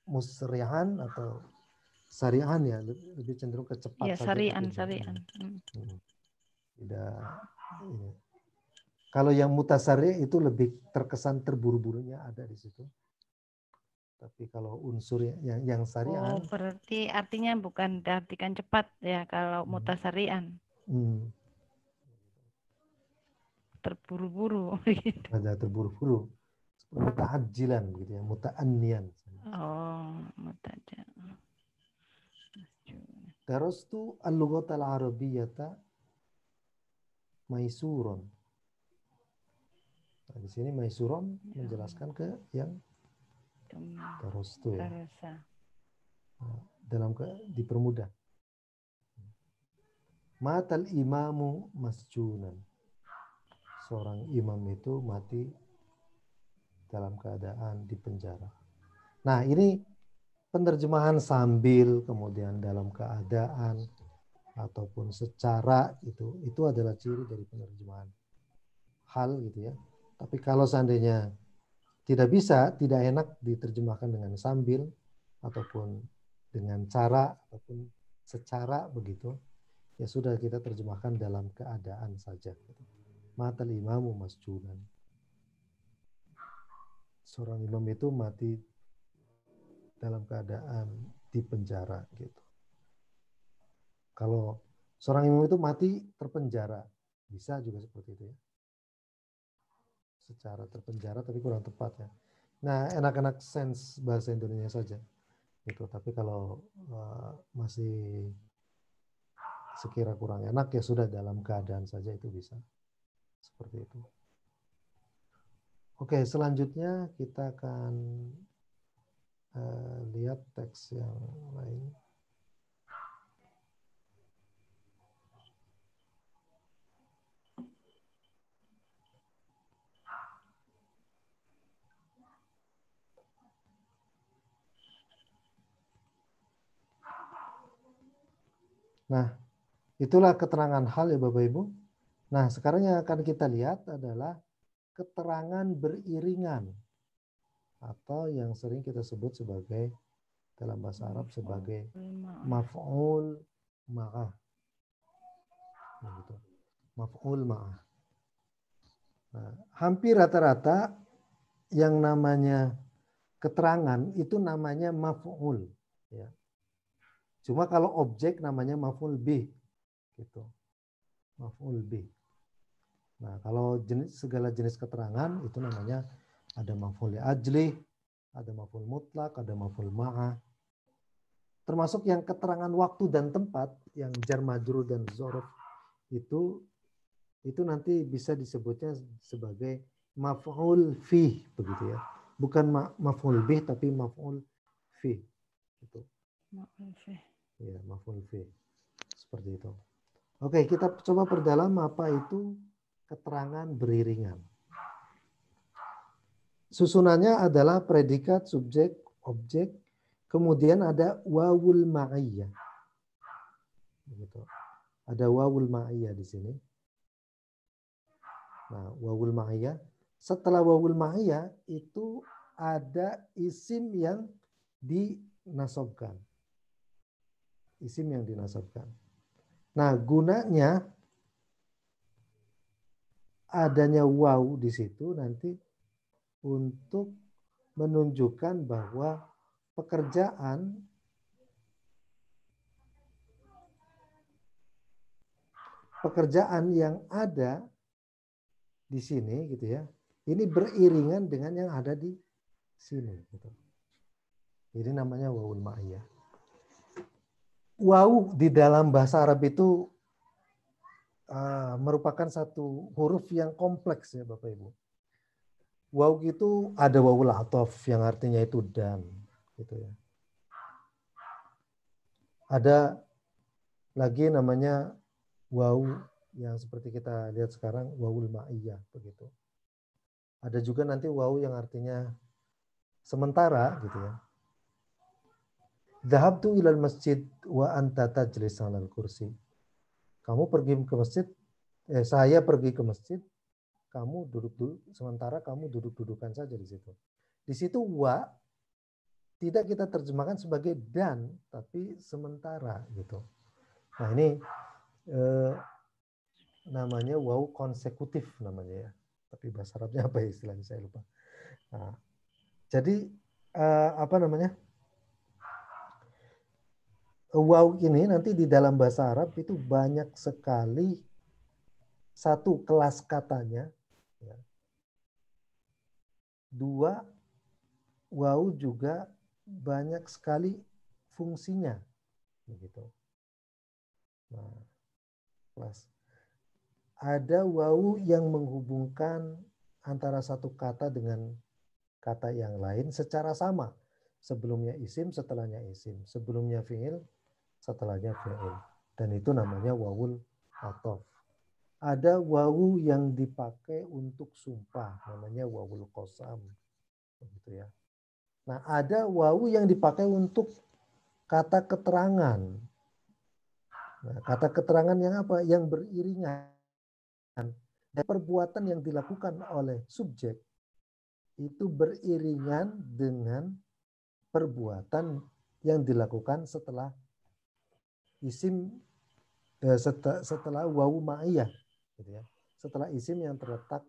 musri'an atau sari'an ya lebih cenderung ke cepat ya, saja. Sari'an. Tidak ini. Kalau yang mutasarri' itu lebih terkesan terburu-burunya ada di situ. Tapi kalau unsur yang sari'an, berarti artinya bukan diartikan cepat ya kalau mutasarri'an. Terburu-buru. Ada terburu-buru. Muta'ajjilan gitu ya, muta'anniyan. Mutajjal. Darastu al-lughata al-arabiyyata maisurun. Nah, di sini maisurun menjelaskan ke yang darastu ya. Nah, dipermudah. Matal imamu masjunan. Seorang imam itu mati dalam keadaan di penjara. Nah, ini penerjemahan sambil, kemudian dalam keadaan, ataupun secara itu adalah ciri dari penerjemahan hal gitu ya. Tapi kalau seandainya tidak bisa, tidak enak diterjemahkan dengan sambil, ataupun dengan cara, ataupun secara begitu, ya sudah kita terjemahkan dalam keadaan saja. Matal imamu masjunan. Seorang imam itu mati dalam keadaan di penjara gitu. Kalau seorang imam itu mati terpenjara, bisa juga seperti itu ya. Secara terpenjara tapi kurang tepat ya. Nah, enak-enak sense bahasa Indonesia saja. Gitu. Tapi kalau masih sekira kurang enak ya sudah dalam keadaan saja itu bisa. Seperti itu. Oke, selanjutnya kita akan lihat teks yang lain. Nah, itulah keterangan hal ya Bapak Ibu. Nah, sekarang yang akan kita lihat adalah keterangan beriringan atau yang sering kita sebut sebagai dalam bahasa Arab sebagai maf'ul ma'ah. Gitu. Maf'ul ma'ah. Nah, hampir rata-rata yang namanya keterangan itu namanya maf'ul. Ya. Cuma kalau objek namanya maf'ul bih. Gitu. Maf'ul bih. Nah, kalau segala jenis keterangan itu namanya ada maf'ul ajli, ada maf'ul mutlak, ada maf'ul ma'ah. Termasuk yang keterangan waktu dan tempat, yang jar majrur dan dzaraf itu nanti bisa disebutnya sebagai maf'ul fih begitu ya. Bukan maf'ul bih tapi maf'ul fih. Gitu. Maf'ul fih. Ya, maf'ul fih. Seperti itu. Oke, kita coba perdalam apa itu keterangan beriringan. Susunannya adalah predikat, subjek, objek, kemudian ada wawul ma'iyah. Begitu. Ada wawul ma'iyah di sini. Nah, wawul ma'iyah. Setelah wawul ma'iyah itu ada isim yang dinasabkan. Isim yang dinasabkan. Nah, gunanya adanya waw di situ nanti untuk menunjukkan bahwa pekerjaan yang ada di sini gitu ya, ini beriringan dengan yang ada di sini gitu. Jadi namanya wawul ma'iyah. Waw di dalam bahasa Arab itu merupakan satu huruf yang kompleks ya Bapak Ibu. Waw itu ada wawul atof yang artinya itu dan gitu ya. Ada lagi namanya waw yang seperti kita lihat sekarang wawul ma'iyah begitu. Ada juga nanti waw yang artinya sementara gitu ya. Dhahabtu ilal masjid wa anta tajlis 'alal kursi. Kamu pergi ke masjid, saya pergi ke masjid, kamu duduk sementara kamu duduk-dudukan saja di situ. Di situ wa tidak kita terjemahkan sebagai dan, tapi sementara gitu. Nah ini namanya waw konsekutif namanya ya. Tapi bahasa Arabnya apa ya istilahnya saya lupa. Nah, jadi apa namanya? Waw ini nanti di dalam bahasa Arab itu banyak sekali satu kelas katanya. Ya. Dua, waw juga banyak sekali fungsinya. Begitu. Nah, kelas. Ada waw yang menghubungkan antara satu kata dengan kata yang lain secara sama. Sebelumnya isim, setelahnya isim. Sebelumnya fi'il, setelahnya fi'il. Dan itu namanya wawul atof. Ada wawu yang dipakai untuk sumpah, namanya wawul qasam. Begitu ya. Nah, ada wawu yang dipakai untuk kata keterangan. Nah, kata keterangan yang apa? Yang beriringan. Dan perbuatan yang dilakukan oleh subjek itu beriringan dengan perbuatan yang dilakukan setelah isim setelah wawu ma'iyah gitu ya. Setelah isim yang terletak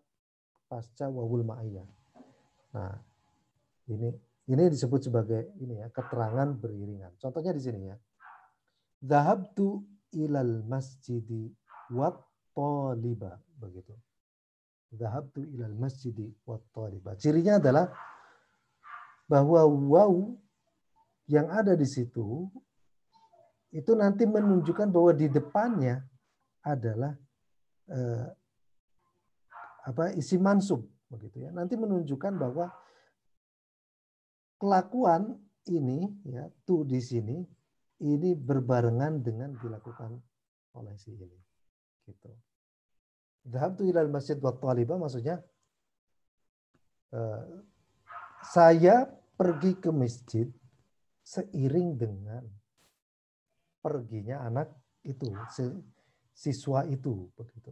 pasca wawul ma'iyah. Nah, ini disebut sebagai ini ya, keterangan beriringan. Contohnya di sini ya. Dhahabtu ilal masjidi wat taliba, begitu. Dhahabtu ilal masjidi wat taliba. Cirinya adalah bahwa waw yang ada di situ itu nanti menunjukkan bahwa di depannya adalah isim mansub, begitu ya. Nanti menunjukkan bahwa kelakuan ini ya tu di sini ini berbarengan dengan dilakukan oleh si ini, gitu. Dhahabtu ilal masjid wa taliba maksudnya saya pergi ke masjid seiring dengan perginya anak itu, siswa itu, begitu.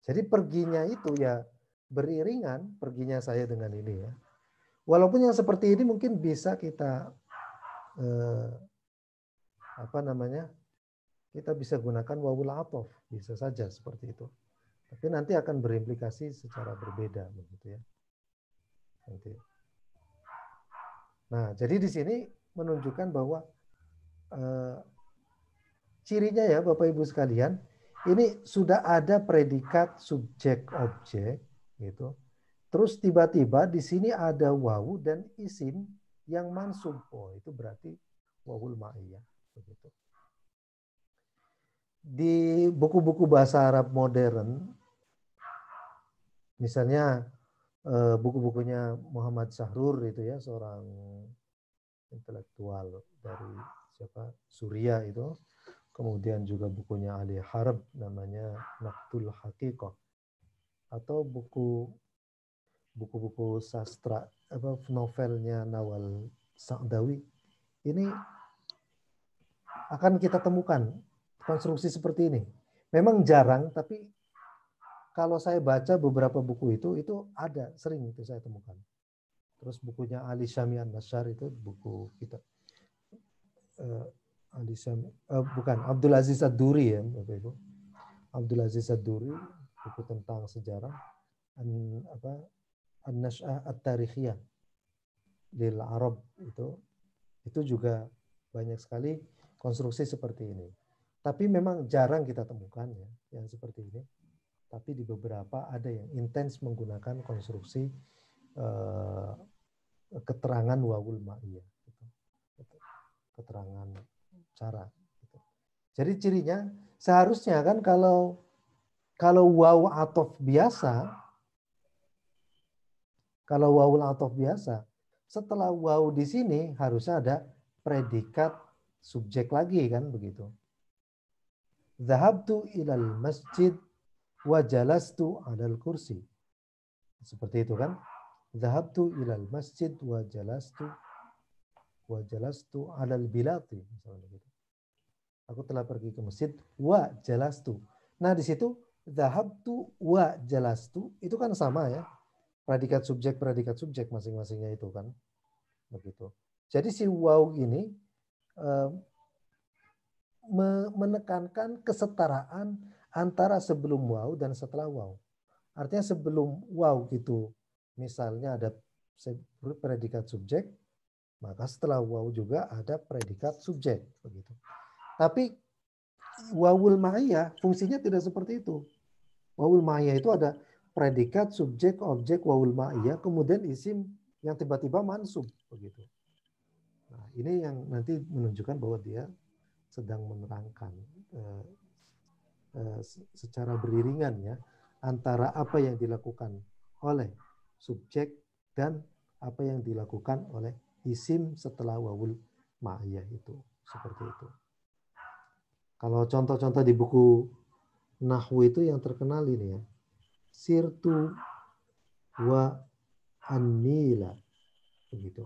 Jadi perginya itu ya beriringan, perginya saya dengan ini ya. Walaupun yang seperti ini mungkin bisa kita kita bisa gunakan wawul athof, bisa saja seperti itu. Tapi nanti akan berimplikasi secara berbeda, begitu ya. Nanti. Nah, jadi di sini menunjukkan bahwa cirinya ya Bapak Ibu sekalian, ini sudah ada predikat subjek objek, gitu. Terus tiba-tiba di sini ada wawu dan isim yang mansub. Oh, itu berarti wawul ma'iyah, begitu. Di buku-buku bahasa Arab modern, misalnya buku-bukunya Muhammad Sahrur itu ya, seorang intelektual dari Suriah itu. Kemudian juga bukunya Ali Harb namanya Naqdul Haqiqah, atau buku-buku sastra novelnya Nawal Sa'dawi. Ini akan kita temukan konstruksi seperti ini. Memang jarang, tapi kalau saya baca beberapa buku itu ada, sering itu saya temukan. Terus bukunya Ali Syami An-Nasyar itu buku kita. Abdul Aziz Ad-Duri ya, Bapak Ibu. Abdul Aziz Ad-Duri, buku tentang sejarah An-Nash'ah At-Tarikhiyah lil Arab itu juga banyak sekali konstruksi seperti ini. Tapi memang jarang kita temukan ya yang seperti ini. Tapi di beberapa ada yang intens menggunakan konstruksi keterangan wawul ma'iyah, keterangan cara. Jadi cirinya seharusnya kan kalau waw athof biasa, kalau wawul athof biasa, setelah waw di sini harusnya ada predikat subjek lagi kan begitu. Dhahabtu ilal masjid wa jalastu 'alal kursi. Seperti itu kan? Dhahabtu ilal masjid wa jalastu 'alal bilati, misalnya gitu. Aku telah pergi ke masjid wa jalastu. Nah, di situ dhahabtu wa jalastu itu kan sama ya. Predikat subjek masing-masingnya itu kan. Begitu. Jadi si waw ini menekankan kesetaraan antara sebelum waw dan setelah waw. Artinya sebelum waw itu misalnya ada predikat subjek, maka setelah waw juga ada predikat subjek, begitu. Tapi wawul ma'iyah fungsinya tidak seperti itu. Wawul ma'iyah itu ada predikat subjek objek wawul ma'iyah, kemudian isim yang tiba-tiba mansub, begitu. Nah, ini yang nanti menunjukkan bahwa dia sedang menerangkan secara beriringan ya antara apa yang dilakukan oleh subjek dan apa yang dilakukan oleh isim setelah wawul ma'iyah itu, seperti itu. Kalau contoh-contoh di buku Nahwu itu yang terkenal ini ya, sirtu wa an-nila, begitu.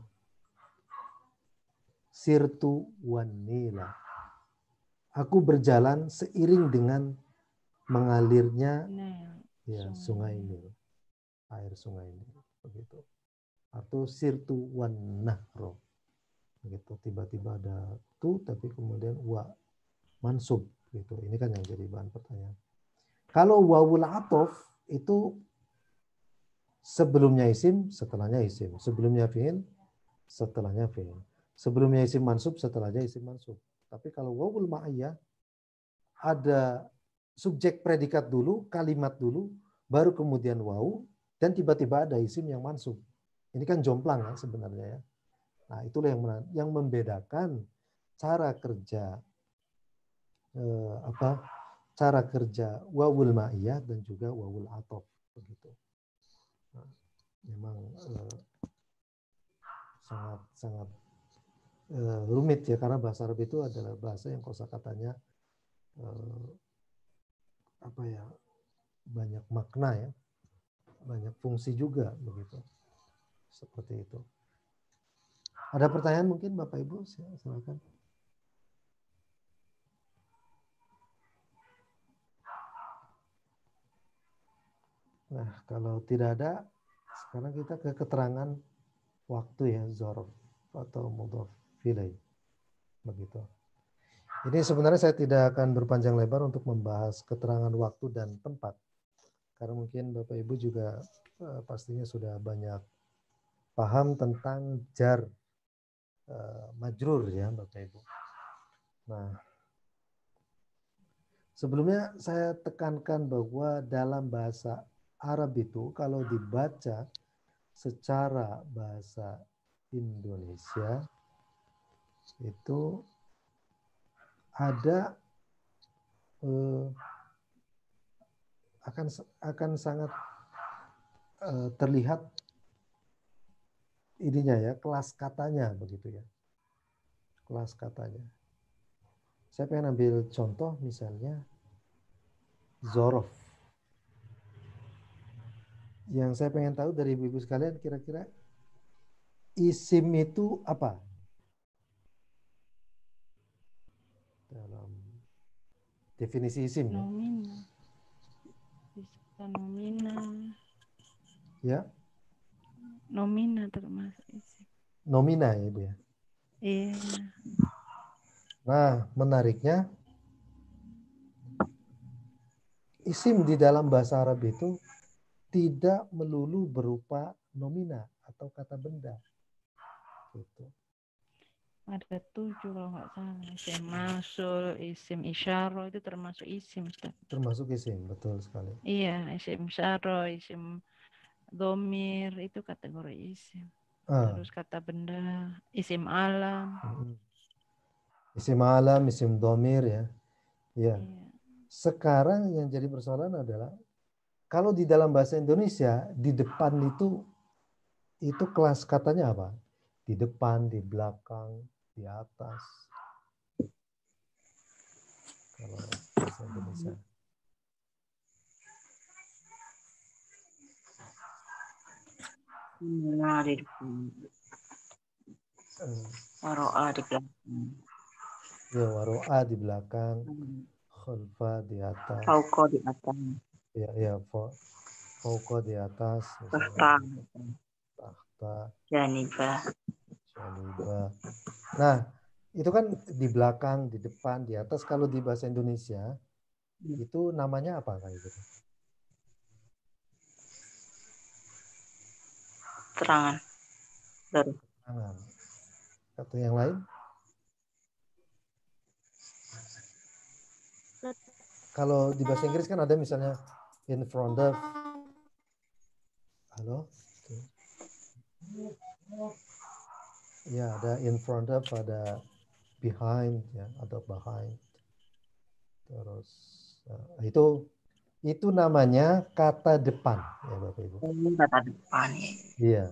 Sirtu wan nila. Aku berjalan seiring dengan mengalirnya ya sungai Nil, air sungai Nil, begitu. Atau sirtu wan nahro, begitu. Tiba-tiba ada tu tapi kemudian wa mansub, gitu. Ini kan yang jadi bahan pertanyaan. Kalau wawul athof itu sebelumnya isim, setelahnya isim. Sebelumnya fi'il, setelahnya fi'il. Sebelumnya isim mansub, setelahnya isim mansub. Tapi kalau wawul ma'iyah ada subjek predikat dulu, kalimat dulu, baru kemudian wawu, dan tiba-tiba ada isim yang mansub. Ini kan jomplang ya sebenarnya ya. Nah, itulah yang membedakan cara kerja cara kerja wawul ma'iyah dan juga wawul atof begitu. Nah, memang sangat rumit ya, karena bahasa Arab itu adalah bahasa yang kosakatanya banyak makna ya, banyak fungsi juga begitu. Seperti itu. Ada pertanyaan mungkin Bapak Ibu? Silakan. Nah, kalau tidak ada, sekarang kita ke keterangan waktu ya, dzarf atau mudhaf ilaih. Begitu. Ini sebenarnya saya tidak akan berpanjang lebar untuk membahas keterangan waktu dan tempat. Karena mungkin Bapak Ibu juga pastinya sudah banyak paham tentang jar majrur ya Bapak Ibu. Nah, sebelumnya saya tekankan bahwa dalam bahasa Arab itu kalau dibaca secara bahasa Indonesia itu ada akan sangat terlihat ininya ya, kelas katanya begitu ya. Kelas katanya. Saya pengen ambil contoh misalnya dzaraf. Yang saya pengen tahu dari ibu-ibu sekalian, kira-kira isim itu apa? Dalam definisi isim ya. Nomina. Bisa nomina. Ya. Nomina termasuk isim. Nomina ya Ibu ya. Iya. Nah, menariknya isim di dalam bahasa Arab itu tidak melulu berupa nomina atau kata benda. Gitu. Ada 7 kalau nggak salah. Isim mausul, isim isyarah itu termasuk isim. Termasuk isim, betul sekali. Iya, isim isyarah, isim domir itu kategori isim. Terus kata benda, isim alam. Isim alam, isim domir ya. Ya. Sekarang yang jadi persoalan adalah kalau di dalam bahasa Indonesia di depan itu kelas katanya apa? Di depan, di belakang, di atas. Kalau bahasa Indonesia. Nah, di depan. Waro'a di belakang. Ya, waro'a di belakang. Khalfa di atas. Fauqa di atas. Ya, fauqa di atas. Tahta. Janibah. Nah, itu kan di belakang, di depan, di atas. Kalau di bahasa Indonesia, itu namanya apa kayak gitu? Terangan. Baru. Terangan. Atau yang lain? Kalau di bahasa Inggris kan ada misalnya in front of. Halo? Ya, ada in front of, ada behind ya, atau behind. Terus itu namanya kata depan ya Bapak Ibu. Kata depan. Iya.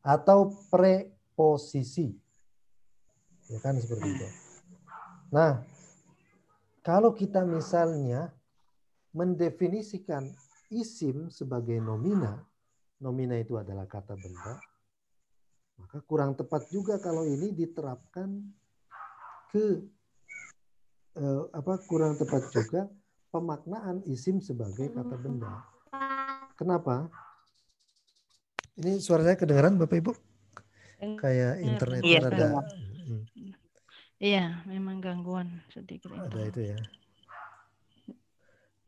Atau preposisi. Ya kan seperti itu. Nah, kalau kita misalnya mendefinisikan isim sebagai nomina, nomina itu adalah kata benda, maka kurang tepat juga kalau ini diterapkan ke kurang tepat juga pemaknaan isim sebagai kata benda. Kenapa? Ini suara saya kedengaran Bapak Ibu? Kayak internet ada. Iya, memang gangguan sedikit. Ada itu ya.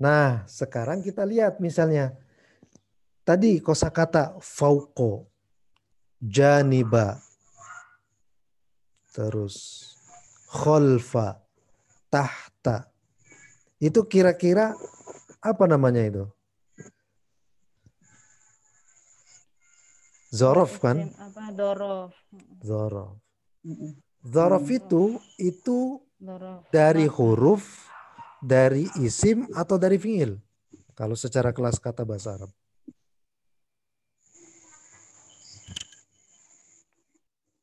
Nah, sekarang kita lihat misalnya tadi kosakata fauqo, janiba, terus khalfa, tahta. Itu kira-kira apa namanya itu? Zorof kan? Apa dorof. Zorof. Zorof itu Dorof. dari Maka. huruf, dari isim atau dari fiil? Kalau secara kelas kata bahasa Arab.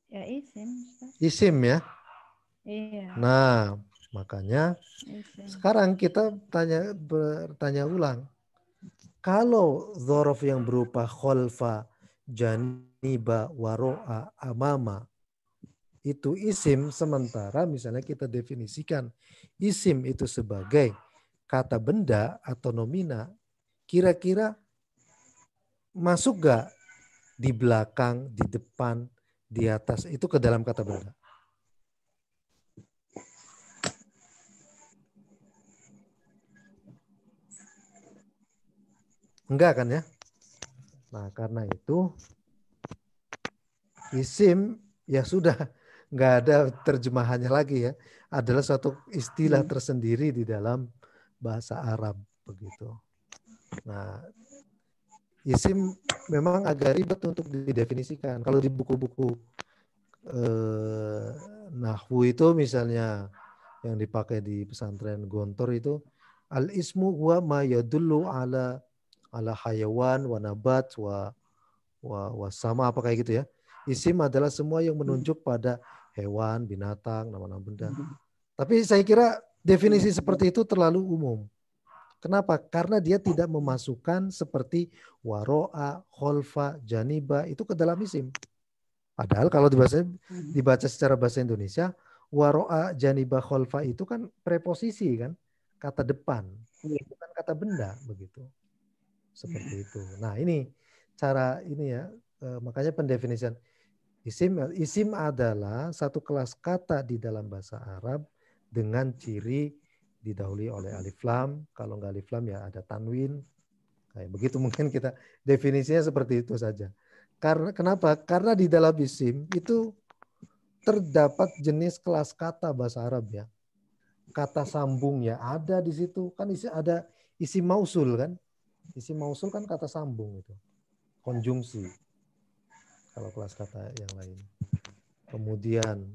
Ya isim. Isim ya. Iya. Nah, makanya Isim. sekarang kita bertanya ulang. Kalau zorof yang berupa kholfa, janiba, waro'a, amama, itu isim, sementara misalnya kita definisikan isim itu sebagai kata benda atau nomina, kira-kira masuk gak di belakang, di depan, di atas, itu ke dalam kata benda? Enggak kan ya? Nah karena itu isim ya sudah nggak ada terjemahannya lagi ya. Adalah suatu istilah tersendiri di dalam bahasa Arab begitu. Nah isim memang agak ribet untuk didefinisikan. Kalau di buku-buku nahwu itu misalnya yang dipakai di pesantren Gontor itu al-ismu huwa ma yadullu ala hayawan wa nabat wa sama apa kayak gitu ya. Isim adalah semua yang menunjuk pada hewan, binatang, nama-nama benda. Tapi saya kira definisi seperti itu terlalu umum. Kenapa? Karena dia tidak memasukkan seperti waro'a, kholfa, janiba itu ke dalam isim. Padahal kalau dibaca secara bahasa Indonesia, waro'a, janiba, kholfa itu kan preposisi kan, kata depan, bukan kata benda begitu. Seperti itu. Nah ini cara ini ya, makanya pendefinisian isim adalah satu kelas kata di dalam bahasa Arab dengan ciri didahului oleh alif lam. Kalau nggak alif lam ya ada tanwin. Kayak begitu mungkin kita definisinya seperti itu saja. Karena kenapa? Karena di dalam isim itu terdapat jenis kelas kata bahasa Arab ya. Kata sambung ya ada di situ. Kan ada isim mausul kan. Isim mausul kan kata sambung itu. Konjungsi. Kalau kelas kata yang lain. Kemudian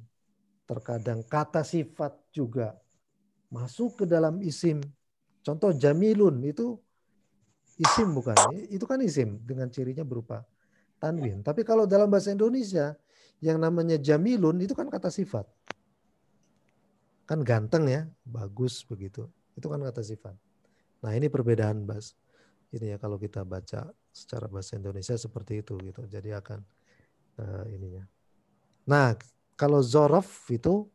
terkadang kata sifat juga masuk ke dalam isim. Contoh jamilun itu isim bukan? Itu kan isim dengan cirinya berupa tanwin. Tapi kalau dalam bahasa Indonesia yang namanya jamilun itu kan kata sifat. Kan ganteng ya, bagus begitu. Itu kan kata sifat. Nah ini perbedaan ini ya kalau kita baca secara bahasa Indonesia seperti itu gitu. Jadi akan ininya. Nah kalau zorof itu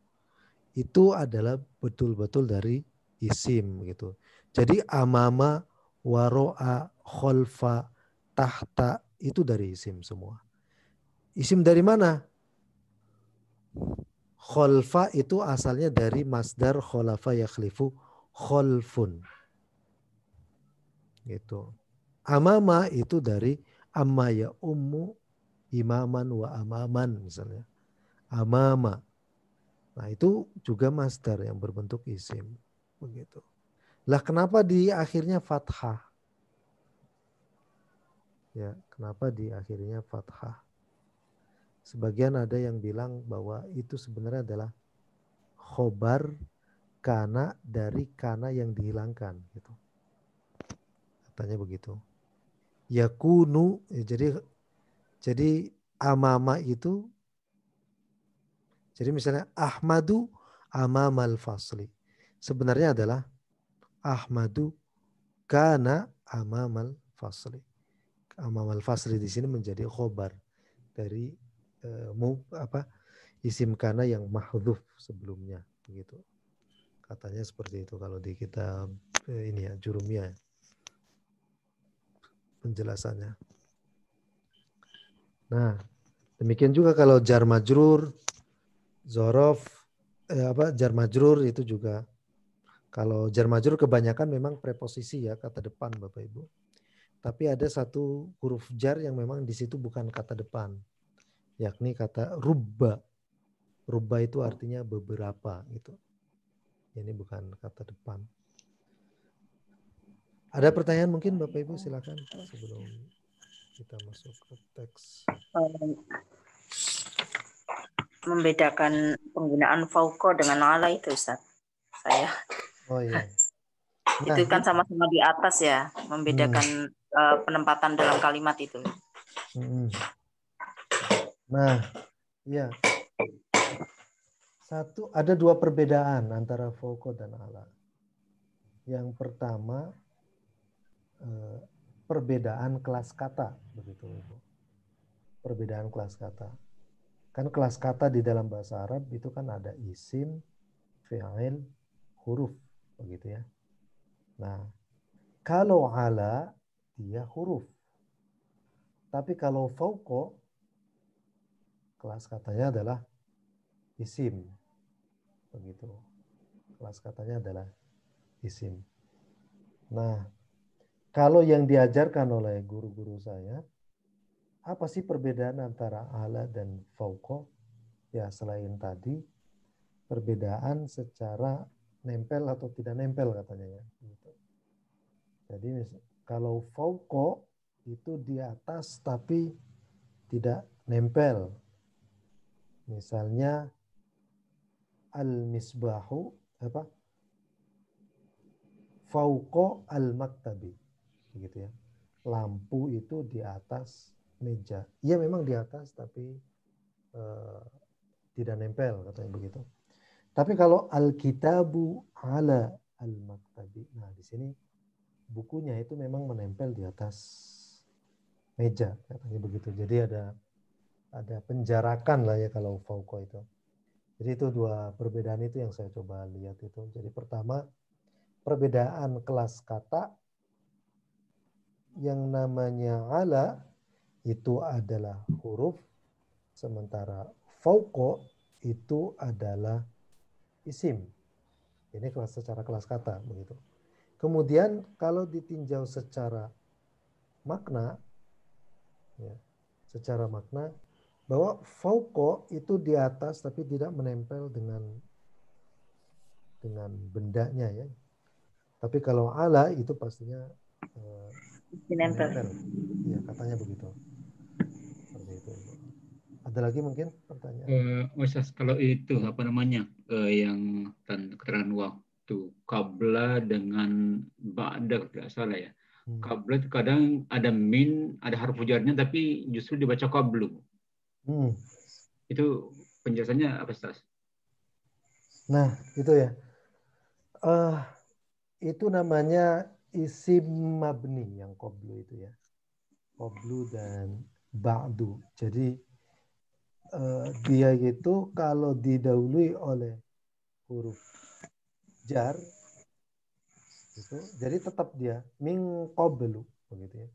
adalah betul-betul dari isim gitu. Jadi amama, waro'a, kholfa, tahta itu dari isim semua. Isim dari mana? Kholfa itu asalnya dari masdar kholafa yakhlifu kholfun. Gitu. Amama itu dari amma ya ummu imaman wa amaman misalnya. Amama. Nah itu juga masdar yang berbentuk isim. Begitu. Lah kenapa di akhirnya fathah? Ya, kenapa di akhirnya fathah? Sebagian ada yang bilang bahwa itu sebenarnya adalah khobar kana dari kana yang dihilangkan gitu. Katanya begitu. Yakunu jadi amama itu jadi misalnya Ahmadu amamal fasli. Sebenarnya adalah Ahmadu kana amamal fasli. Amamal fasli di sini menjadi khobar dari isim kana yang mahdhuf sebelumnya begitu. Katanya seperti itu kalau di kitab ini ya Jurumiyah penjelasannya. Nah, demikian juga kalau jar majrur, zorof, jar majrur itu juga. Kalau jar majrur kebanyakan memang preposisi ya, kata depan Bapak Ibu. Tapi ada satu huruf jar yang memang di situ bukan kata depan, yakni kata rubba. Rubba itu artinya beberapa gitu. Ini bukan kata depan. Ada pertanyaan mungkin Bapak Ibu, silakan sebelum kita masuk ke teks. Membedakan penggunaan fauqa dengan ala itu, Ustaz. Saya. Oh iya. Itu kan sama-sama di atas ya, membedakan penempatan dalam kalimat itu. Nah, iya. Ada dua perbedaan antara fauqa dan ala. Yang pertama, perbedaan kelas kata, begitu Ibu. Perbedaan kelas kata. Kan kelas kata di dalam bahasa Arab itu kan ada isim, fi'il, huruf, begitu ya. Nah, kalau ala dia huruf. Tapi kalau fauqa, kelas katanya adalah isim. Begitu. Kelas katanya adalah isim. Nah, kalau yang diajarkan oleh guru-guru saya, apa sih perbedaan antara ala dan fauqa? Ya, selain tadi, perbedaan secara nempel atau tidak nempel katanya ya. Gitu. Jadi kalau fauqa itu di atas tapi tidak nempel. Misalnya al-misbahu apa? Fauqa al-maktabi. Begitu ya. Lampu itu di atas meja. Iya memang di atas tapi tidak nempel katanya begitu. Tapi kalau al-kitabu ala al-maktabi. Nah, di sini bukunya itu memang menempel di atas meja katanya begitu. Jadi ada penjarakan lah ya kalau fauqa itu. Jadi itu dua perbedaan itu yang saya coba lihat itu. Jadi pertama perbedaan kelas kata yang namanya ala itu adalah huruf, sementara fauqa itu adalah isim. Ini secara kelas kata begitu. Kemudian kalau ditinjau secara makna, ya, secara makna bahwa fauqa itu di atas tapi tidak menempel dengan bendanya ya. Tapi kalau ala itu pastinya menempel. Iya, katanya begitu. Seperti itu. Ada lagi mungkin pertanyaan? Ustaz, kalau itu apa namanya yang keterangan waktu qabla dengan ba'da tidak salah ya. Qabla itu kadang ada min, ada harfu jarnya tapi justru dibaca qablu. Itu penjelasannya apa Ustaz? Nah, itu ya. Itu namanya isim mabni yang qablu itu ya. Qablu dan ba'du. Jadi dia itu kalau didahului oleh huruf jar itu jadi tetap dia min qablu begitu ya.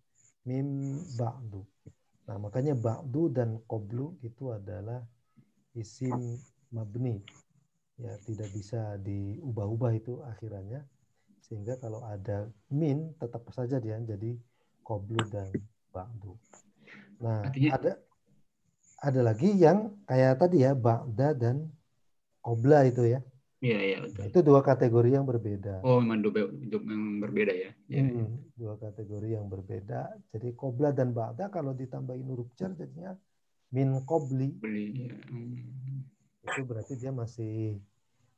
Min ba'du. Nah, makanya ba'du dan qablu itu adalah isim mabni. Ya, tidak bisa diubah-ubah itu akhirannya. Sehingga kalau ada min tetap saja dia jadi qablu dan ba'du. Nah, artinya ada lagi yang kayak tadi ya ba'da dan qabla itu ya. Iya, iya betul. Itu dua kategori yang berbeda. Oh, memang yang berbeda ya. Ya, ya. Dua kategori yang berbeda. Jadi qabla dan ba'da kalau ditambahin huruf jar jadinya min qabli. Ya. Itu berarti dia masih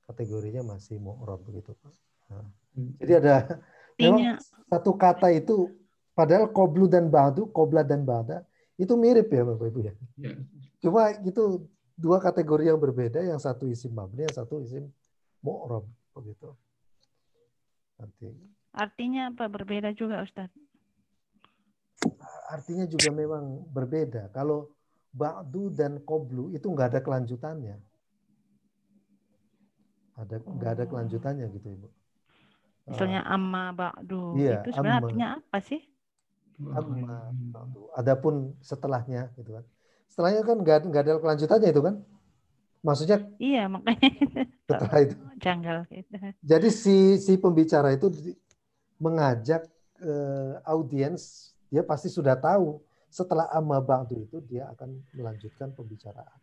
kategorinya masih mu'rab begitu Pak. Nah, jadi ada memang satu kata itu padahal qablu dan ba'du, qabla dan ba'da itu mirip ya Bapak Ibu ya. Ya. Cuma itu dua kategori yang berbeda, yang satu isim mabni, yang satu isim mu'rab begitu. Nanti. Artinya apa berbeda juga Ustaz? Artinya juga memang berbeda. Kalau ba'du dan qablu itu nggak ada kelanjutannya. Nggak ada kelanjutannya gitu Ibu. Misalnya amma ba'du iya, itu sebenarnya artinya apa sih? Amma ba'du. Adapun setelahnya gitu kan. Setelahnya kan nggak ada kelanjutannya itu kan. Maksudnya iya makanya setelah itu janggal gitu. Jadi si pembicara itu mengajak audiens, dia pasti sudah tahu setelah amma ba'du itu dia akan melanjutkan pembicaraan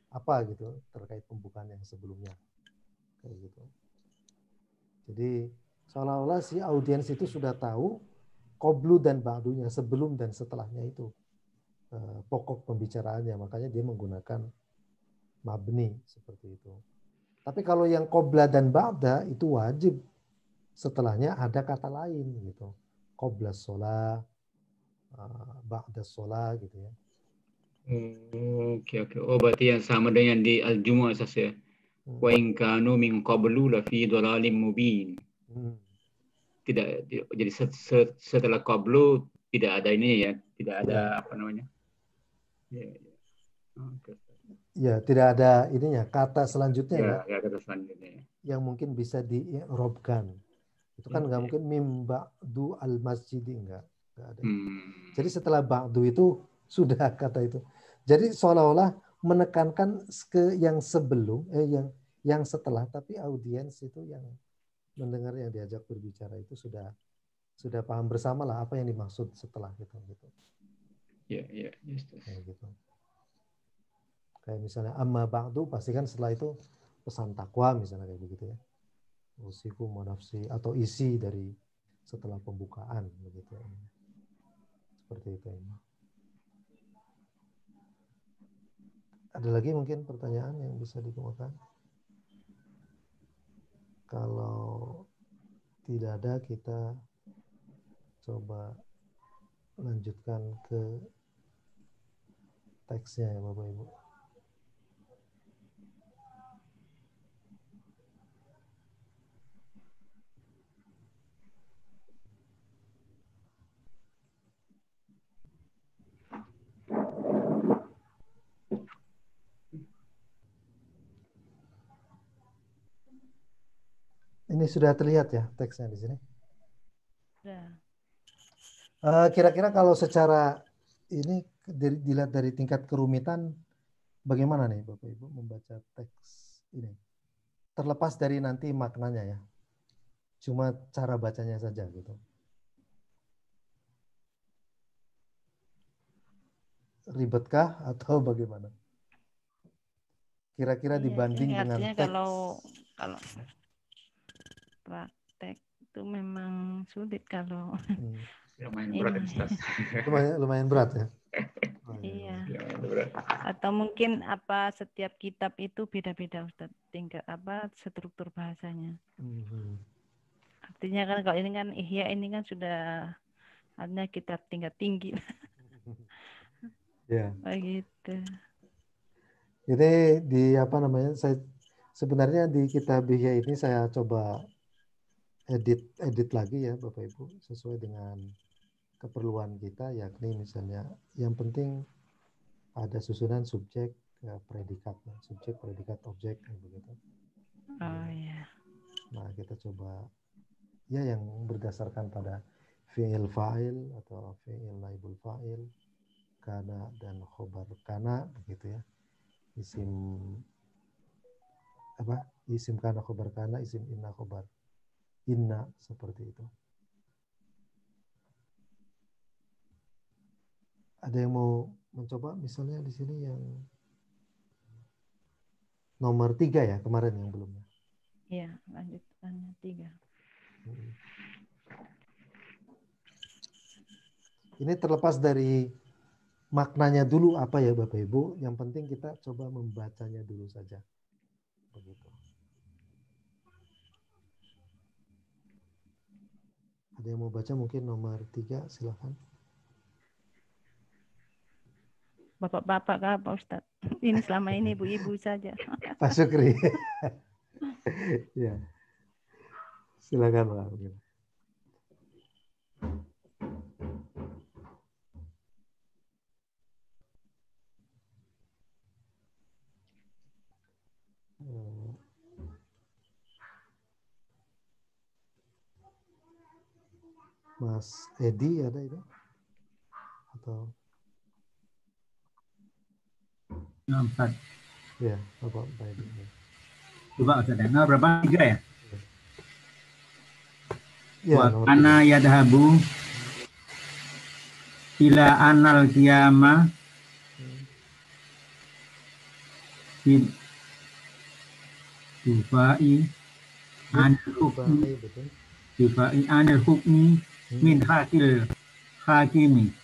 apa gitu terkait pembukaan yang sebelumnya kayak gitu. Jadi Seolah-olah si audiens itu sudah tahu qoblu dan ba'dunya, sebelum dan setelahnya itu pokok pembicaraannya, makanya dia menggunakan mabni seperti itu. Tapi kalau yang qobla dan ba'da itu wajib setelahnya ada kata lain gitu. Qobla sholah, ba'da sholah gitu ya. Oke. Oh, berarti yang sama dengan di Al-Jumu'ah ya. Wa in kanu min qablu la fi dhalalim mubin. Tidak, jadi setelah qablu tidak ada ini ya, tidak ada apa namanya. Ya, tidak ada ininya, kata selanjutnya ya kata selanjutnya. Yang mungkin bisa di-i'rabkan. Itu kan nggak mungkin mim ba'du al-masjidi, nggak ada. Jadi setelah ba'du itu sudah kata itu. Jadi seolah-olah menekankan ke yang sebelum, yang setelah, tapi audiens itu yang mendengar, yang diajak berbicara itu sudah paham bersama lah apa yang dimaksud setelah gitu. Ya. Gitu. Kayak misalnya amma ba'du, pasti kan setelah itu pesan takwa misalnya kayak begitu ya. Usikum wa nafsi, atau isi dari setelah pembukaan begitu. Seperti itu. Ada lagi mungkin pertanyaan yang bisa dikemukakan? Kalau tidak ada, kita coba lanjutkan ke teksnya ya Bapak Ibu. Ini sudah terlihat ya teksnya di sini? Kira-kira kalau secara ini dilihat dari tingkat kerumitan, bagaimana nih Bapak Ibu membaca teks ini? Terlepas dari nanti maknanya ya, cuma cara bacanya saja gitu. Ribetkah atau bagaimana? Kira-kira dibanding dengan teks. Kalau praktek itu memang sulit kalau lumayan berat ya. lumayan berat ya. Iya. Atau mungkin setiap kitab itu beda-beda Ustaz, tingkat struktur bahasanya. Artinya kan kalau ini kan Ihya ini kan sudah artinya kitab tingkat tinggi. Ya. Begitu. Jadi saya sebenarnya di kitab Ihya ini saya coba edit lagi ya Bapak Ibu, sesuai dengan keperluan kita, yakni misalnya yang penting ada susunan subjek, predikat, subjek, predikat, objek begitu. Oh ya. Nah, kita coba ya yang berdasarkan pada fi'il fa'il atau fi'il naibul fa'il, kana dan khobar kana begitu ya. Isim kana khobar kana, isim inna khobar inna, seperti itu. Ada yang mau mencoba misalnya di sini yang nomor 3 ya, kemarin yang belum. Iya, lanjutannya 3. Ini terlepas dari maknanya dulu apa ya Bapak Ibu, yang penting kita coba membacanya dulu saja. Begitu. Ada yang mau baca mungkin nomor 3, silakan. Bapak-bapak kah Pak Ustadz? Ini selama ini ibu-ibu saja. Pak Syukri. Ya. Silakan Pak. Mas Edi ada itu? Atau? Ya, Ustaz. Ya, Pak Edi. Coba Ustaz, berapa 3 ya? Ya, wa kana yadhabu ila anal qiyamah fid Dubai an hukmi difa'i anil hukmi min hakil hakimi.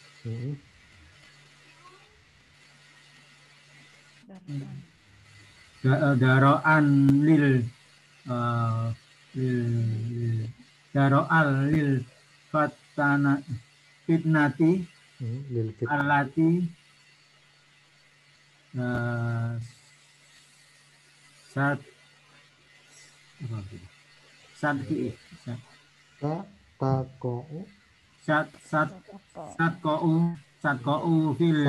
Daro'an lil daro'al lil fatana fitnati lil fitnah. alati sat satki Sataqa'u satqa'u fil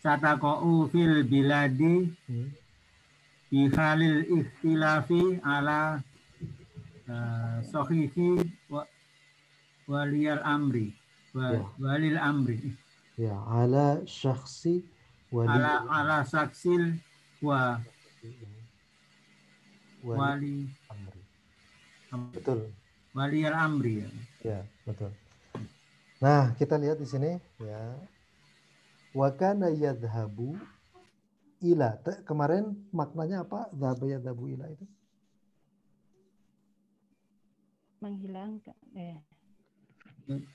sataqa'u fil biladi fi halil ikhtilafi ala sahihi waliyal amri walil amri ya ala syakhsi ala saksil wali amri. Betul. Waliyal amri ya. Ya, betul. Nah, kita lihat di sini ya. Wa kana yadhhabu ila. Kemarin maknanya apa? Dhahaba yadhhabu ila itu? Menghilangkan.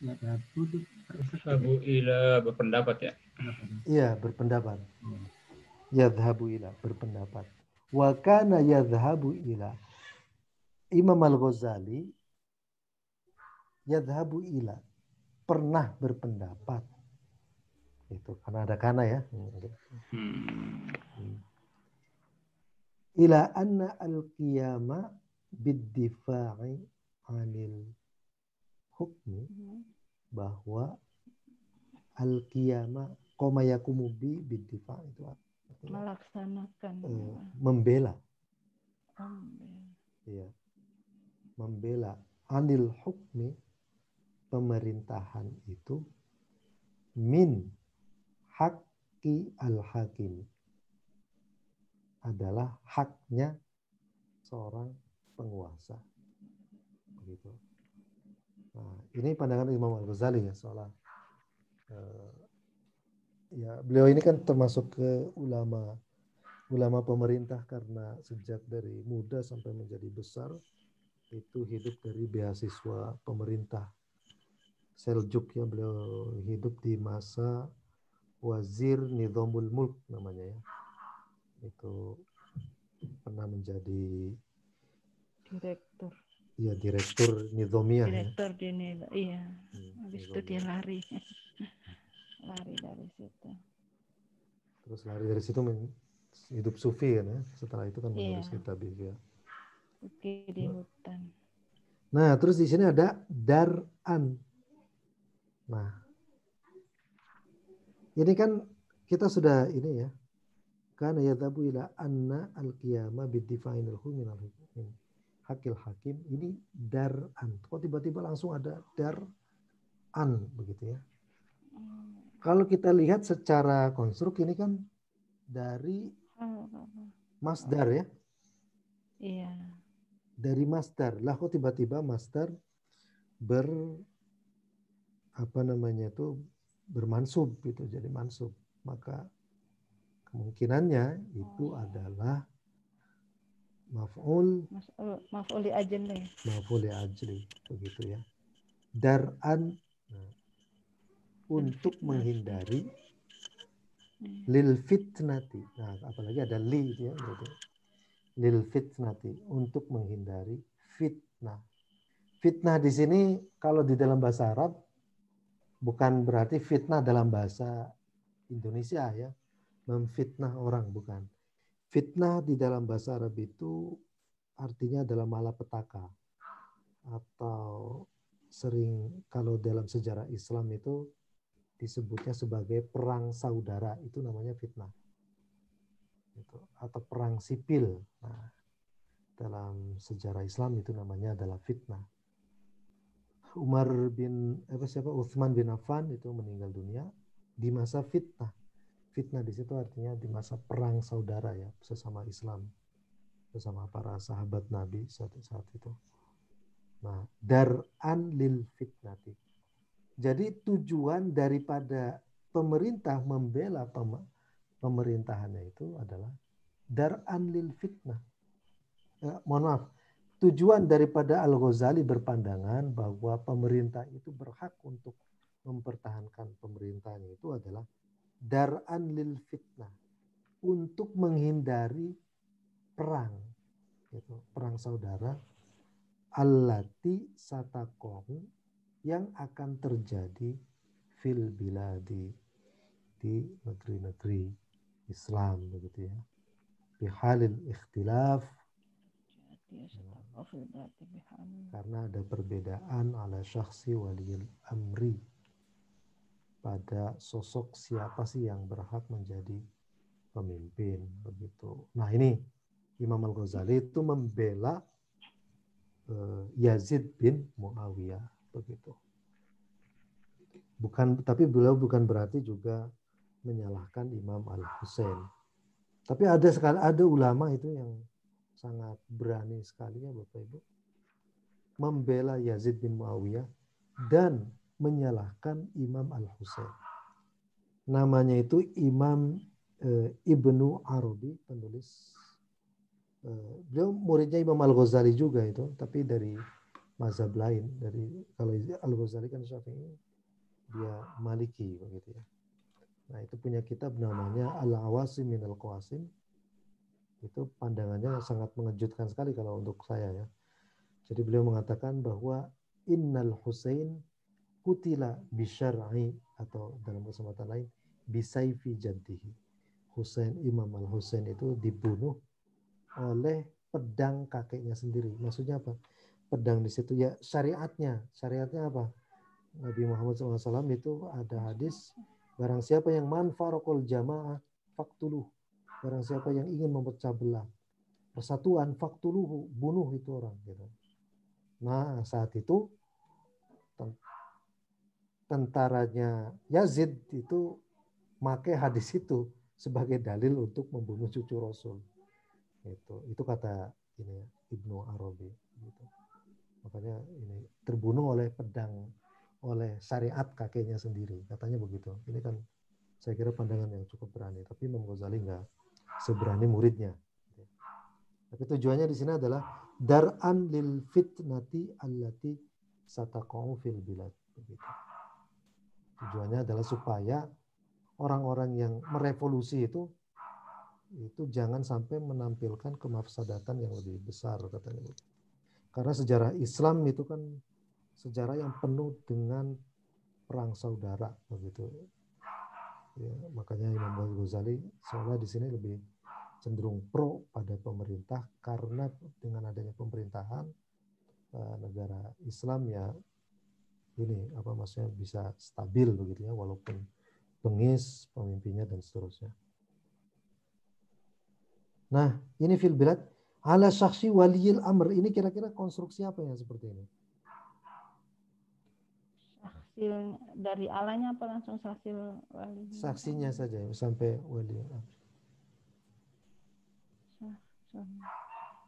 Yadhhabu ila berpendapat ya. Iya, berpendapat. Yadhhabu ila berpendapat. Wa kana yadhhabu ila. Imam Al-Ghazali yadhhabu ila pernah berpendapat. Itu karena ada kana ya. Ila anna al-qiyama bid-difa'i 'anil hukmi, bahwa al-qiyama qama yaqumu bid-difa' itu melaksanakan membela. Iya. Membela 'anil hukmi, pemerintahan itu, min haqqi al-hakim, adalah haknya seorang penguasa. Begitu. Nah, ini pandangan Imam Al-Ghazali ya, soal ya beliau ini kan termasuk ke ulama pemerintah, karena sejak dari muda sampai menjadi besar itu hidup dari beasiswa pemerintah Seljuk ya. Beliau hidup di masa Wazir Nizamul Mulk namanya ya. Itu pernah menjadi direktur Nizamiyah. Direktur ya. Iya. Habis itu dia lari dari situ. Terus lari dari situ hidup sufi kan ya. Setelah itu kan menulis kitab ya. Oke, di hutan. Nah, terus di sini ada dar'an. Nah, ini kan kita sudah ini ya. Kana yadhabu ila anna al-qiyama bid-difa'inil huminal hukumin hakil hakim. Ini dar'an. Kok tiba-tiba langsung ada dar'an begitu ya. Kalau kita lihat secara konstruk ini kan dari masdar ya. Iya. Dari masdar. Lah kok tiba-tiba masdar bermansub gitu, jadi mansub. Maka kemungkinannya itu adalah maf'uli ajli. Maf'uli ajli begitu ya. Dar'an untuk menghindari lil fitnati. Nah, apalagi ada li ya gitu. Lil fitnati, untuk menghindari fitnah. Fitnah di sini kalau di dalam bahasa Arab bukan berarti fitnah dalam bahasa Indonesia ya, memfitnah orang, bukan. Fitnah di dalam bahasa Arab itu artinya adalah malapetaka, atau sering kalau dalam sejarah Islam itu disebutnya sebagai perang saudara, itu namanya fitnah. Atau perang sipil. Nah, dalam sejarah Islam itu namanya adalah fitnah. Utsman bin Affan itu meninggal dunia di masa fitnah. Fitnah di situ artinya di masa perang saudara ya, sesama Islam, sesama para sahabat Nabi saat itu. Nah, dar'an lil fitnati. Jadi tujuan daripada pemerintah membela pemerintahannya itu adalah dar'an lil fitnah. Mohon maaf, tujuan daripada Al-Ghazali berpandangan bahwa pemerintah itu berhak untuk mempertahankan pemerintahnya itu adalah dar'an lil fitnah, untuk menghindari perang, gitu, perang saudara, allati sataqahu, yang akan terjadi fil biladi, di negeri-negeri Islam, begitu ya, bihalil ikhtilaf, karena ada perbedaan ala syakhsi waliyil amri, pada sosok siapa sih yang berhak menjadi pemimpin, begitu. Nah ini Imam Al-Ghazali itu membela Yazid bin Muawiyah, begitu. Tapi beliau bukan berarti juga menyalahkan Imam Al-Husain. Tapi ada ulama itu yang sangat berani sekali ya Bapak Ibu, membela Yazid bin Muawiyah dan menyalahkan Imam Al-Husain. Namanya itu Imam Ibnu Arabi, penulis. Beliau muridnya Imam Al-Ghazali juga itu, tapi dari mazhab lain. Kalau Al-Ghazali kan Syafi'i, dia Maliki begitu ya. Nah, itu punya kitab namanya Al-Awasim min Al-Qawasim. Itu pandangannya sangat mengejutkan sekali kalau untuk saya ya. Jadi beliau mengatakan bahwa Innal Husain kutila bisyar'i, atau dalam kesempatan lain bisayfi jaddihi. Imam Al-Husain itu dibunuh oleh pedang kakeknya sendiri. Maksudnya apa? Pedang di situ ya syariatnya. Syariatnya apa? Nabi Muhammad SAW itu ada hadis, barang siapa yang manfarokul jamaah faktuluh. Barang siapa yang ingin memecah belah persatuan, faktuluhu, bunuh itu orang. Gitu. Nah saat itu tentaranya Yazid itu pakai hadis itu sebagai dalil untuk membunuh cucu Rasul. Itu kata ini Ibnu Arabi. Gitu. Makanya ini terbunuh oleh pedang, oleh syariat kakeknya sendiri. Katanya begitu. Ini kan saya kira pandangan yang cukup berani. Tapi Imam Ghazali nggak seberani muridnya. Tapi tujuannya di sini adalah dar'an lil fitnati allati sataqa'u fil bilad. Begitu. Tujuannya adalah supaya orang-orang yang merevolusi itu jangan sampai menampilkan kemafsadatan yang lebih besar, katanya. Karena sejarah Islam itu kan sejarah yang penuh dengan perang saudara, begitu. Ya, makanya Imam Ghazali seolah di sini lebih cenderung pro pada pemerintah, karena dengan adanya pemerintahan negara Islam ya ini maksudnya bisa stabil begitu ya, walaupun bengis pemimpinnya dan seterusnya. Nah, ini fil bilad ala syakhsi waliyil amr. Ini kira-kira konstruksi apa yang seperti ini? Saksi dari alanya apa langsung saksi wali? Saksinya saja sampai waliyil amr.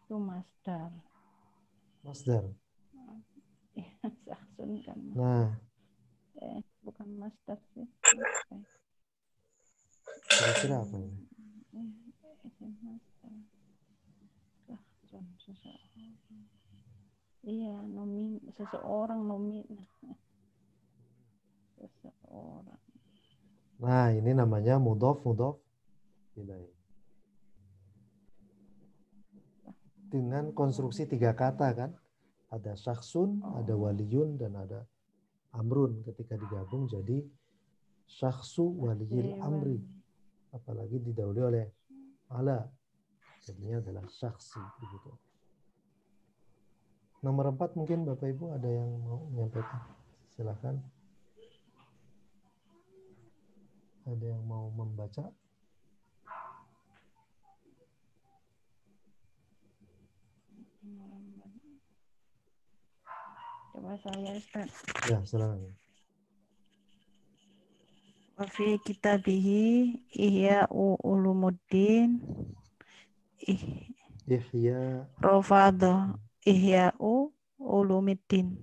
Itu masdar. Masdar. Saksun kan. Nah. Bukan masdar sih. Kira-kira apa ini? Iya, seseorang nomin. Seseorang. Nah, ini namanya mudhof ilaih. Dengan konstruksi 3 kata kan? Ada syakhsun, ada waliyun, dan ada amrun. Ketika digabung jadi syakhsu waliyil amri. Apalagi didahului oleh ala. Jadinya adalah syakhsi. Begitu. Nomor 4 mungkin Bapak Ibu ada yang mau menyampaikan. Silakan. Ada yang mau membaca? Coba saya Ustaz. Ya, silakan. Wa fi kitabihi Ihya'u Ulumuddin Ihya'u Ulumiddin.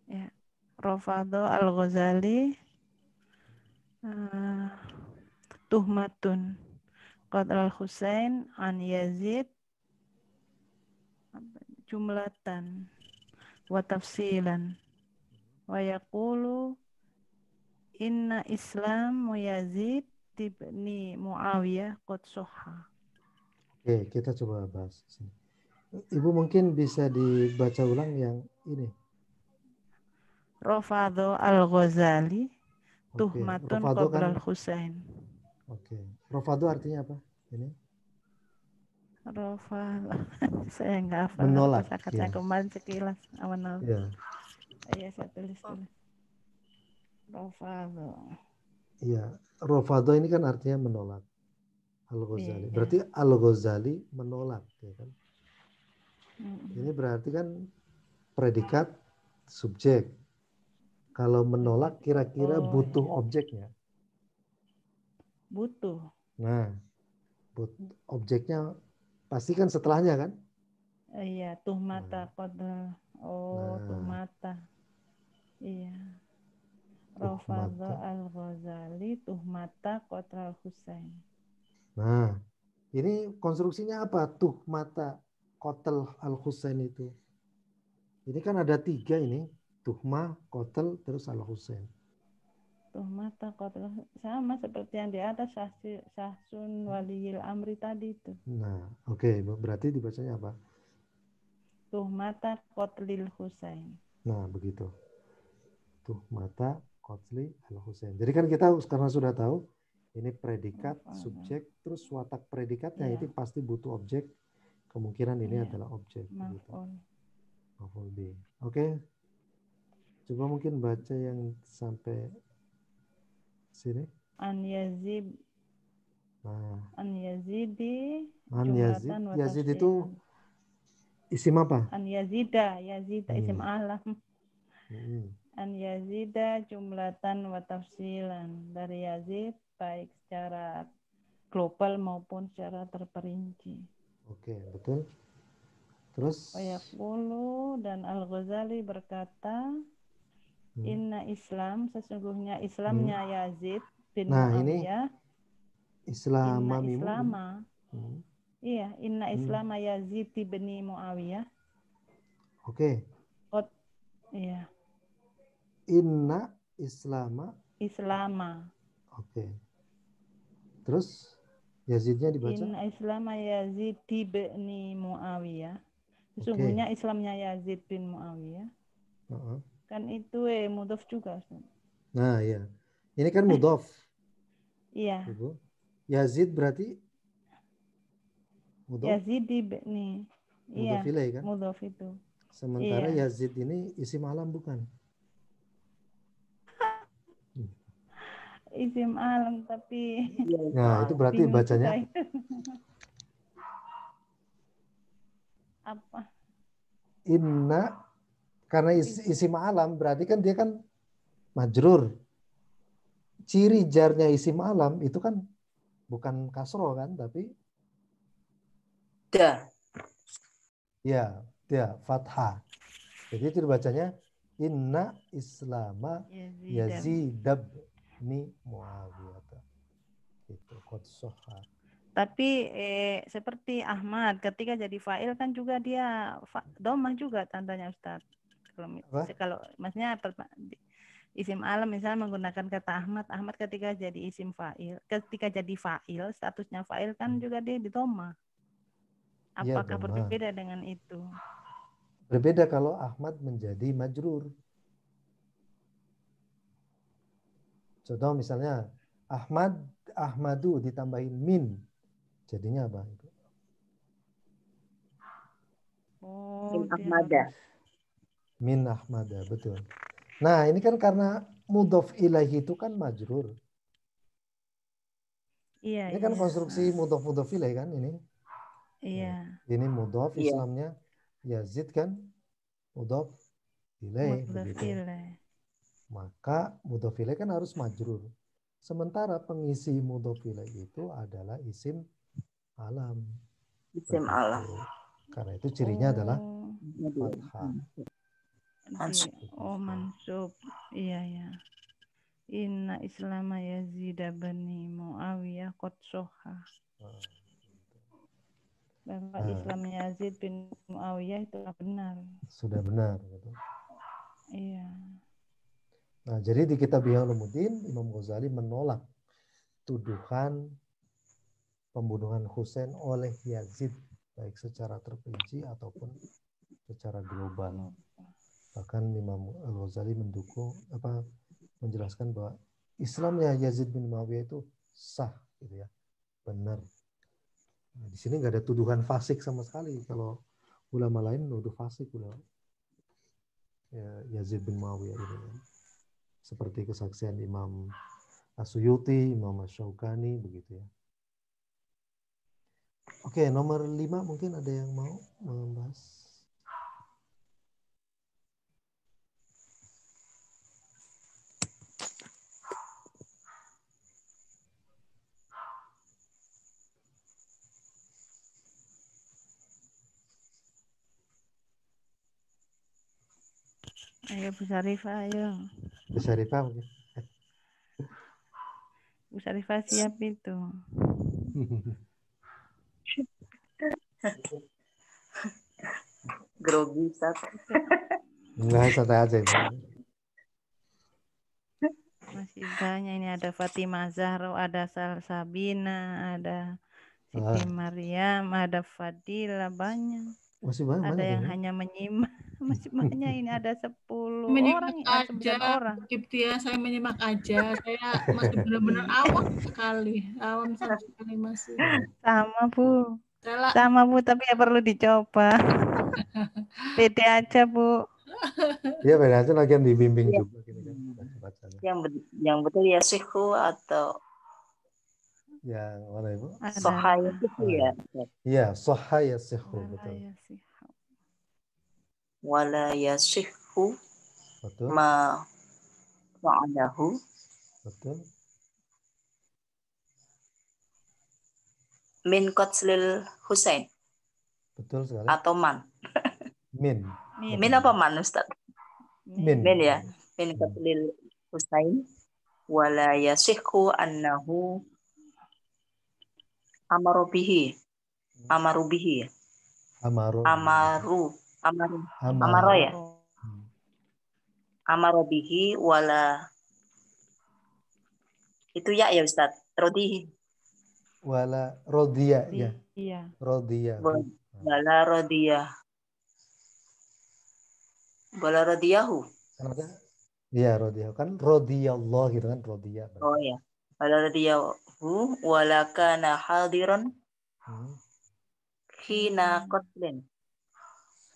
Ya. Rafadho Al-Ghazali tuhmatun qad al-Husain an Yazid jumlatan wa tafsilan wa yaqulu inna Islam Yazid ibni Muawiyah qad sahha. Oke, kita coba bahas sini. Ibu mungkin bisa dibaca ulang yang ini. Rafadho al-Ghazali Oke, tuhmatun Rafadho qabla kan. al-Husain. Oke, Rafadho artinya apa? Ini Rafadho, saya nggak hafal menolak. kata-katanya Ya. kemarin sekilas awal. Ya. Iya, saya tulis. Rafadho. Iya, Rafadho ini kan artinya menolak. Al-Ghazali. Iya. Berarti Al-Ghazali menolak, ya kan? Ini berarti kan predikat subjek. Kalau menolak kira-kira butuh iya. objeknya. Butuh. Nah, objeknya pasti kan setelahnya kan? Iya, tuhmata qadal. Oh, tuhmata. Iya. Rafadho al-Ghazali tuhmata qadal Husain. Nah, ini konstruksinya apa? Tuhmata qatl al-Husain itu. Ini kan ada 3 ini. Tuhmah, qatl, terus al-Husain. Tuhmata qadal sama seperti yang di atas Syahsun waliyil amri tadi itu. Nah, oke. Berarti dibacanya apa? Tuhmata qatlil Husain. Nah, begitu. Tuhmata qatli al-Husain. Jadi kan kita karena sudah tahu ini predikat, subjek, terus watak predikatnya itu pasti butuh objek. Kemungkinan ini adalah objek. Maf'ul bih. Oke. Coba mungkin baca yang sampai sini. An Yazid. Nah. An Yazidi. An Yazid. Yazid itu isim apa? An Yazida. Yazida isim alam. An Yazida jumlatan wa tafsilan. Dari Yazid baik secara global maupun secara terperinci. Oke, betul. Terus Wayaqulu dan Al-Ghazali berkata, Inna Islam, sesungguhnya Islamnya Yazid bin Muawiyah. Islama Inna Islama. Iya, Inna Islama Yazid bin Muawiyah. Oke. Iya. Inna Islama. Oke. Terus Yazidnya dibaca? Inna Islama Yazid bin Muawiyah. Sesungguhnya Islamnya Yazid bin Muawiyah. Kan itu mudhof juga. Nah, iya. Ini kan mudhof. Iya. Ibu. Yazid berarti mudhof? Yazid bin. Iya. Mudhof ilaih kan? Mudhof itu. Sementara Yazid ini isim alam bukan? Isim alam tapi. Nah, itu berarti bacanya apa? Inna, karena isim alam berarti kan dia kan majrur. Ciri jarnya isim alam itu kan bukan kasroh kan, tapi ya fathah. Jadi itu dibacanya Inna Islama Yazidab ni Muawiyah. Itu qad sahha. Tapi seperti Ahmad ketika jadi fa'il kan juga dia domah juga tandanya Ustaz. Kalau maksudnya isim alam misalnya menggunakan kata Ahmad ketika jadi isim fa'il, ketika jadi fa'il statusnya fa'il kan juga dia di domah. Apakah berbeda dengan itu? Berbeda kalau Ahmad menjadi majrur. Contoh misalnya Ahmadu ditambahin min, jadinya apa? Min Ahmada. Min Ahmada, betul. Nah, ini kan karena mudhof ilaihi itu kan majrur. Iya. Ini kan konstruksi mudhof ilaihi kan ini. Iya. Ini mudhof, Islamnya Yazid kan mudhof ilaihi. Maka mudhof ilaihi kan harus majrur. Sementara pengisi mudhof ilaihi itu adalah isim alam. Isim alam. Karena itu cirinya adalah fathah. Mansub. Iya. Inna Islama Yazid bin Muawiyah qad sahha. bahwa Islamnya Yazid bin Muawiyah itu benar. Sudah benar. Gitu. Iya. Nah, jadi di kitab Ihya Ulumuddin, Imam Ghazali menolak tuduhan pembunuhan Husain oleh Yazid, baik secara terperinci ataupun secara global. Bahkan Imam Al-Ghazali menjelaskan bahwa Islamnya Yazid bin Muawiyah itu sah, gitu ya, benar. Nah, di sini nggak ada tuduhan fasik sama sekali. Kalau ulama lain nuduh fasik Yazid bin Muawiyah ini, seperti kesaksian Imam As-Suyuti, Imam Asy-Syaukani, begitu ya. Oke, nomor 5 mungkin ada yang mau membahas. Ayo Bu Syarifah, ayo. Bu Syarifah mungkin. Bu Syarifah siap itu. Grogi, Ustaz. Enggak, santai aja. Masih banyak ini, ada Fatimah Zahra, ada Sabina, ada Siti Maryam, ada Fadila, banyak. Masih banyak. Ada yang ya? hanya menyimak, masih banyak ini, ada 10 Menyimak orang, 9 orang. Kiptia, saya menyimak aja. Saya masih benar-benar awam sekali masih. Sama Bu. Sama Bu, tapi ya perlu dicoba. Beda aja Bu. Iya, beda aja, lagi yang dibimbing ya. juga. Gitu kan. Yang betul ya Syekhu atau yang mana Ibu? Sohaya itu ya. Iya, Sohaya Syekhu, betul. Wala yasihhu ma fa'alahu. Betul. Min qatlil Husain. Betul sekali. Atau man. Min. Min apa man, Ustaz? Min ya. Min qatlil Husain. Wala yasihhu annahu amaru bihi. Amaro ya. Amaro bihi wala itu ya Ustaz. Rodihi. Wala rodiya ya. Iya. Rodiya. Wala rodiyah. Wala rodiyahu. Kan ada? Iya, rodiyahu. Kan rodiyallah gitu kan, rodiyah. Oh ya. Wala rodiyahu wala kana hadiran hina qatlin.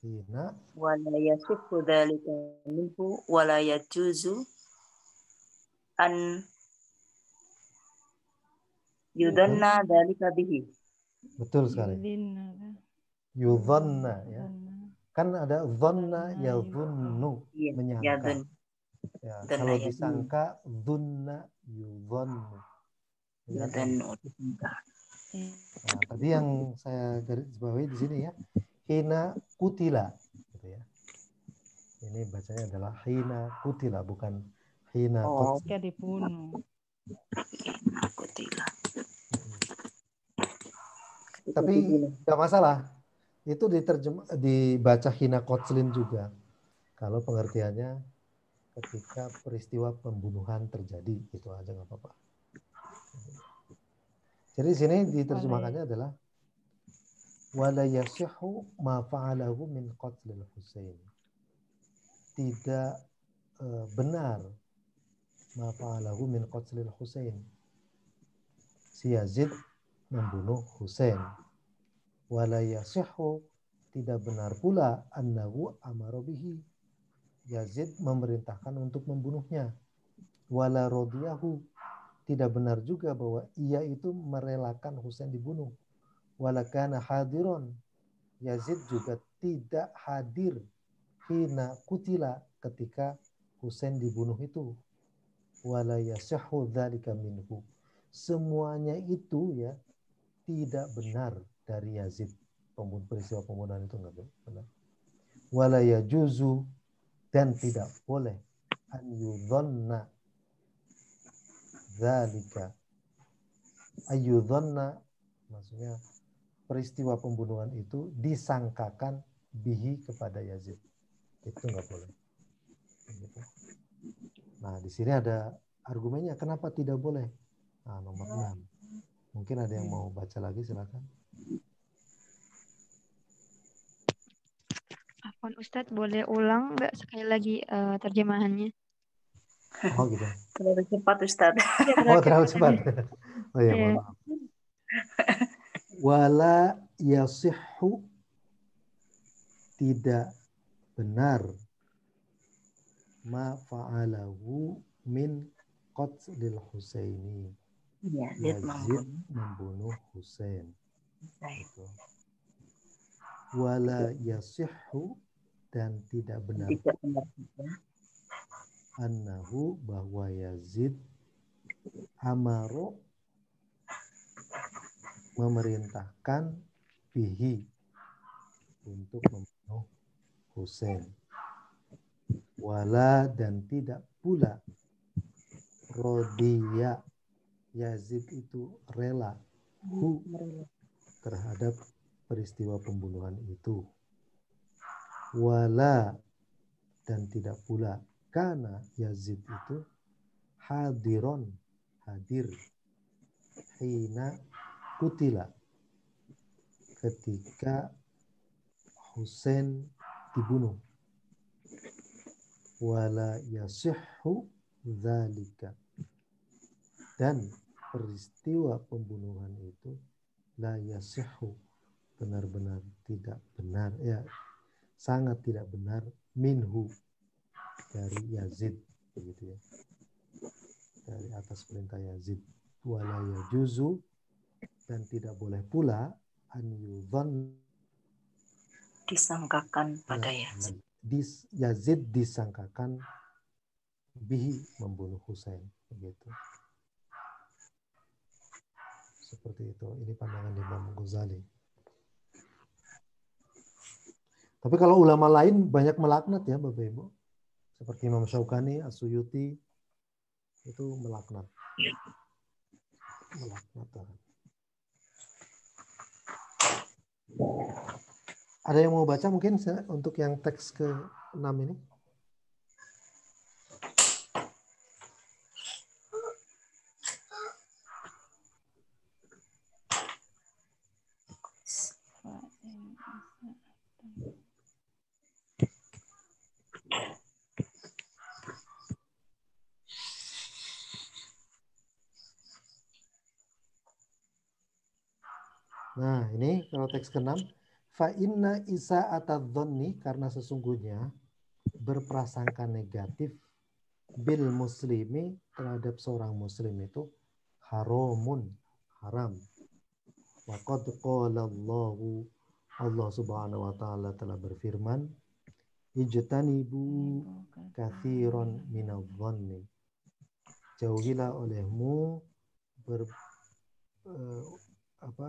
Hina wala yasifu dzalika minhu wala yajuzu an yudhanna dzalika bihi. Betul sekali. Yudhanna ya. Kan ada dhanna yadhunnu, menyangka. Ya, kalau disangka dhunna yudhannu. Nah, tadi yang saya garis bawahi di sini ya, hina kutila, gitu ya. Ini bacanya adalah hina kutila, bukan hina ketika dibunuh. Kutila. Tapi nggak masalah, itu dibaca hina kotlin juga, kalau pengertiannya ketika peristiwa pembunuhan terjadi, itu aja nggak apa-apa. Jadi di sini diterjemahkannya adalah wala yasihhu ma fa'alahu min qatlil Husain. Tidak benar ma fa'alahu min qatlil Husain. Si Yazid membunuh Husain. Wala yasihhu, tidak benar pula annahu amara bihi. Yazid memerintahkan untuk membunuhnya. Wala rodiyahu, tidak benar juga bahwa ia itu merelakan Husain dibunuh. Walakana hadiron, Yazid juga tidak hadir hina kutila, ketika Husain dibunuh itu. Wala yasihhu dzalika minhu, semuanya itu ya tidak benar dari Yazid. Peristiwa pembunuhan itu enggak benar. Wala yajuzu, dan tidak boleh an yudhanna dzalika, ayudhanna maksudnya peristiwa pembunuhan itu disangkakan bihi kepada Yazid. Itu nggak boleh. Gitu. Nah, di sini ada argumennya kenapa tidak boleh. Nah, nomor 6. Mungkin ada yang mau baca lagi, silakan. Afwan Ustadz, boleh ulang nggak sekali lagi terjemahannya? Oh gitu. Terlalu cepat Ustaz. Oh terlalu cepat. Oh iya, Iya. maaf. Wala yasihhu, tidak benar, ma fa'alahu min qatlil Husaini. Yazid Yazid membunuh Husain. Baik. Gitu. Wala yasihhu, dan tidak benar, Tidak benar juga. annahu, bahwa Yazid amaro, memerintahkan bihi, untuk membunuh Husain. Wala, dan tidak pula rodiya, Yazid itu rela terhadap peristiwa pembunuhan itu. Wala, dan tidak pula karena Yazid itu hadiron, hadir, hina kutila, ketika Husain dibunuh. Wala yasihhu dzalika, dan peristiwa pembunuhan itu la yasihhu, benar-benar tidak benar, ya sangat tidak benar, minhu, dari Yazid, begitu ya, dari atas perintah Yazid. Wala yajuzu, dan tidak boleh pula an yudhan, Disangkakan pada Yazid. Yazid disangkakan bihi, membunuh Husain, begitu. Seperti itu. Ini pandangan Imam Ghazali. Tapi kalau ulama lain banyak melaknat ya Bapak Ibu. Seperti Imam Syaukani, As-Suyuti, itu melaknat. Ada yang mau baca mungkin untuk yang teks ke-6 ini? Nah, ini kalau teks ke-6, fa inna isa'atadh-dhanni, karena sesungguhnya berprasangka negatif bil muslimi, terhadap seorang muslim itu haramun, haram. Wa qad qala Allahu, Allah Subhanahu wa taala telah berfirman, ijtanibu katsiran minadh-dhanni, jauhilah olehmu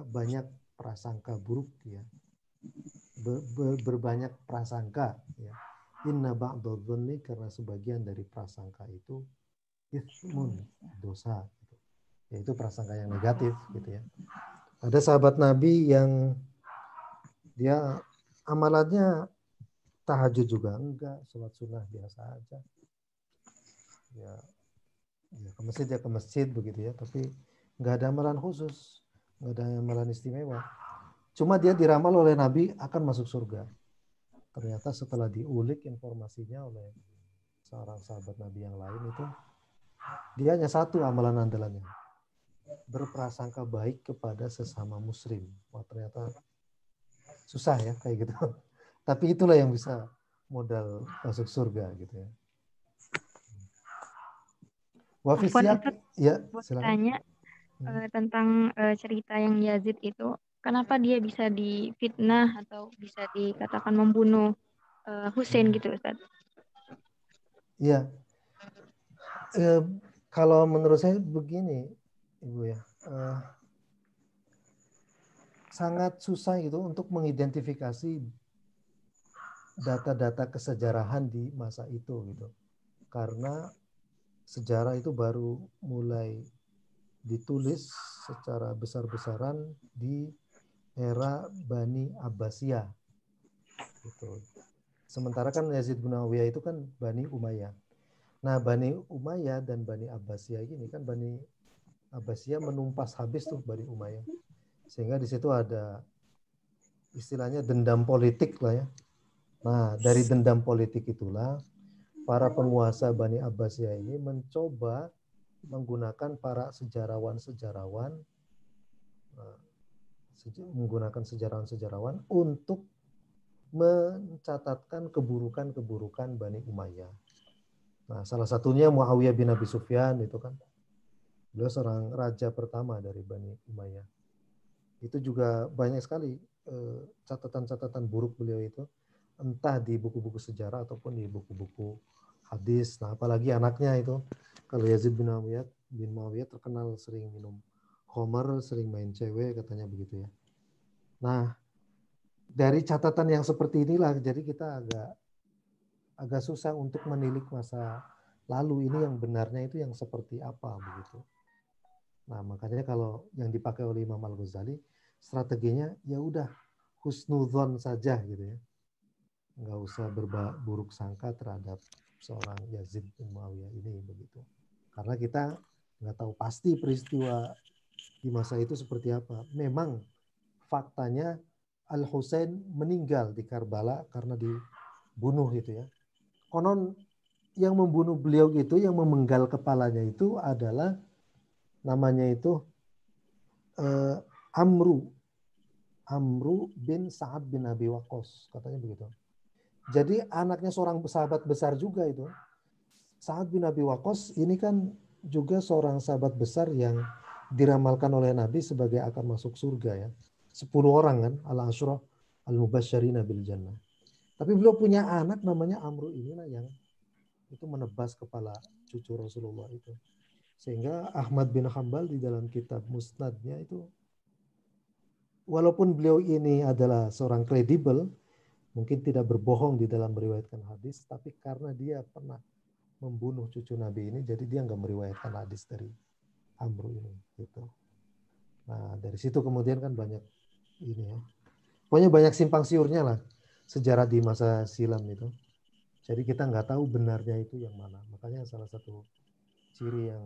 banyak prasangka buruk ya, berbanyak prasangka ya. Inna ba'dadh-dhanni, karena sebagian dari prasangka itu itsmun, dosa gitu. Yaitu prasangka yang negatif gitu ya. Ada sahabat Nabi yang dia amalannya tahajud juga enggak, sholat sunnah biasa aja. Ya ke masjid begitu ya, tapi enggak ada amalan khusus, enggak ada amalan istimewa. Cuma dia diramal oleh Nabi akan masuk surga. Ternyata setelah diulik informasinya oleh seorang sahabat Nabi yang lain itu, dia hanya satu amalan andalannya, berprasangka baik kepada sesama muslim. Wah, ternyata susah ya kayak gitu. Tapi itulah yang bisa modal masuk surga gitu ya. Wafisiyat, ya silakan. Tanya tentang cerita yang Yazid itu, kenapa dia bisa difitnah atau bisa dikatakan membunuh Husain gitu Ustaz? Iya. Kalau menurut saya begini, Ibu ya, sangat susah itu untuk mengidentifikasi data-data kesejarahan di masa itu gitu, karena sejarah itu baru mulai ditulis secara besar-besaran di era Bani Abbasiyah. Gitu. Sementara kan Yazid bin Muawiyah itu kan Bani Umayyah. Nah, Bani Umayyah dan Bani Abbasiyah ini kan Bani Abbasiyah menumpas habis tuh Bani Umayyah. Sehingga di situ ada istilahnya dendam politik lah ya. Nah, dari dendam politik itulah para penguasa Bani Abbasiyah ini mencoba menggunakan para sejarawan-sejarawan untuk mencatatkan keburukan-keburukan Bani Umayyah. Nah, salah satunya Muawiyah bin Abi Sufyan itu kan. Beliau seorang raja pertama dari Bani Umayyah. Itu juga banyak sekali catatan-catatan buruk beliau itu, entah di buku-buku sejarah ataupun di buku-buku hadis. Nah, apalagi anaknya itu, kalau Yazid bin Muawiyah terkenal sering minum khamar, sering main cewek, katanya begitu ya. Nah, dari catatan yang seperti inilah, jadi kita agak susah untuk menilik masa lalu ini yang benarnya itu yang seperti apa begitu. Nah, makanya kalau yang dipakai oleh Imam Al-Ghazali, strateginya ya udah husnudzon saja gitu ya. Nggak usah berburuk sangka terhadap seorang Yazid bin Muawiyah ini begitu. Karena kita nggak tahu pasti peristiwa di masa itu seperti apa. Memang faktanya Al-Husain meninggal di Karbala karena dibunuh gitu ya. Konon yang membunuh beliau itu, yang memenggal kepalanya itu adalah namanya itu Amru bin Sa'ad bin Abi Waqqas, katanya begitu. Jadi anaknya seorang sahabat besar juga itu. Sa'ad bin Abi Waqqas ini kan juga seorang sahabat besar yang diramalkan oleh Nabi sebagai akan masuk surga ya. 10 orang kan, al-asyra al-mubasysyirina bil jannah. Tapi beliau punya anak namanya Amru, inilah yang itu menebas kepala cucu Rasulullah itu. Sehingga Ahmad bin Hanbal di dalam kitab Musnadnya itu, walaupun beliau ini adalah seorang kredibel, mungkin tidak berbohong di dalam meriwayatkan hadis, tapi karena dia pernah membunuh cucu Nabi ini, jadi dia nggak meriwayatkan hadis dari Amru ini. Gitu. Nah, dari situ kemudian kan banyak ini ya. Pokoknya banyak simpang siurnya lah sejarah di masa silam itu. Jadi kita nggak tahu benarnya itu yang mana. Makanya salah satu ciri yang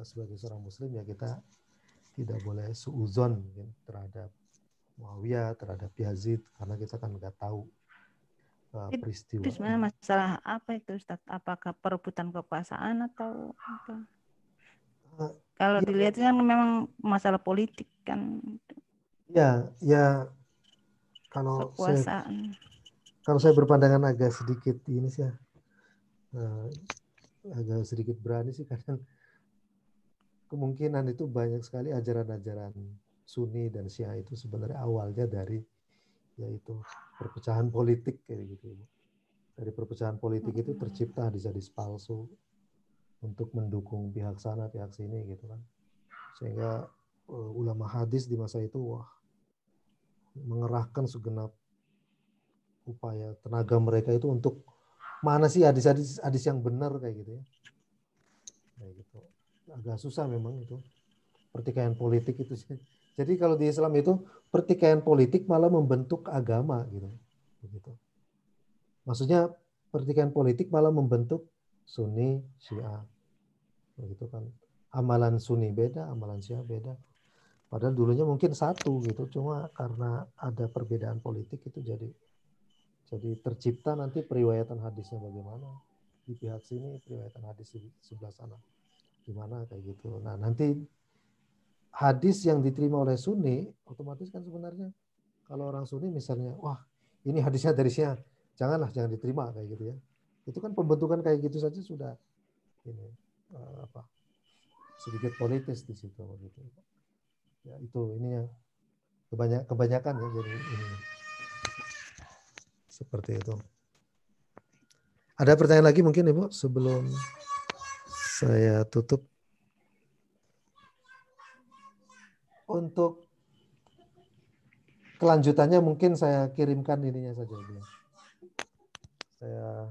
sebagai seorang muslim ya kita tidak boleh suuzon terhadap Muawiyah, terhadap Yazid, karena kita kan nggak tahu peristiwa. Itu sebenarnya masalah apa itu Ustaz? Apakah perebutan kekuasaan atau apa? Kalau ya, dilihat kan memang masalah politik kan. Ya kalau saya berpandangan agak sedikit ini sih ya, agak sedikit berani sih, kadang kemungkinan itu banyak sekali ajaran-ajaran Sunni dan Syiah itu sebenarnya awalnya dari yaitu perpecahan politik kayak gitu. Dari perpecahan politik itu tercipta hadis-hadis palsu untuk mendukung pihak sana pihak sini gitu kan. Sehingga ulama hadis di masa itu mengerahkan segenap upaya tenaga mereka itu untuk mana sih hadis-hadis yang benar kayak gitu ya. Kayak gitu. Agak susah memang itu. Pertikaian politik itu sih. Jadi kalau di Islam itu pertikaian politik malah membentuk agama gitu. Begitu. Maksudnya pertikaian politik malah membentuk Sunni, Syiah. Begitu kan. Amalan Sunni beda, amalan Syiah beda. Padahal dulunya mungkin satu gitu, cuma karena ada perbedaan politik itu jadi tercipta nanti periwayatan hadisnya bagaimana di pihak sini, periwayatan hadis di sebelah sana gimana kayak gitu. Nah nanti hadis yang diterima oleh Sunni otomatis kan sebenarnya kalau orang Sunni misalnya wah ini hadisnya dari Syiah, jangan diterima kayak gitu ya. Itu kan pembentukan kayak gitu saja sudah ini sedikit politis di situ gitu. Ya itu ininya kebanyakan ya jadi ini seperti itu. Ada pertanyaan lagi mungkin Ibu sebelum saya tutup? Untuk kelanjutannya mungkin saya kirimkan ininya saja Ibu. Saya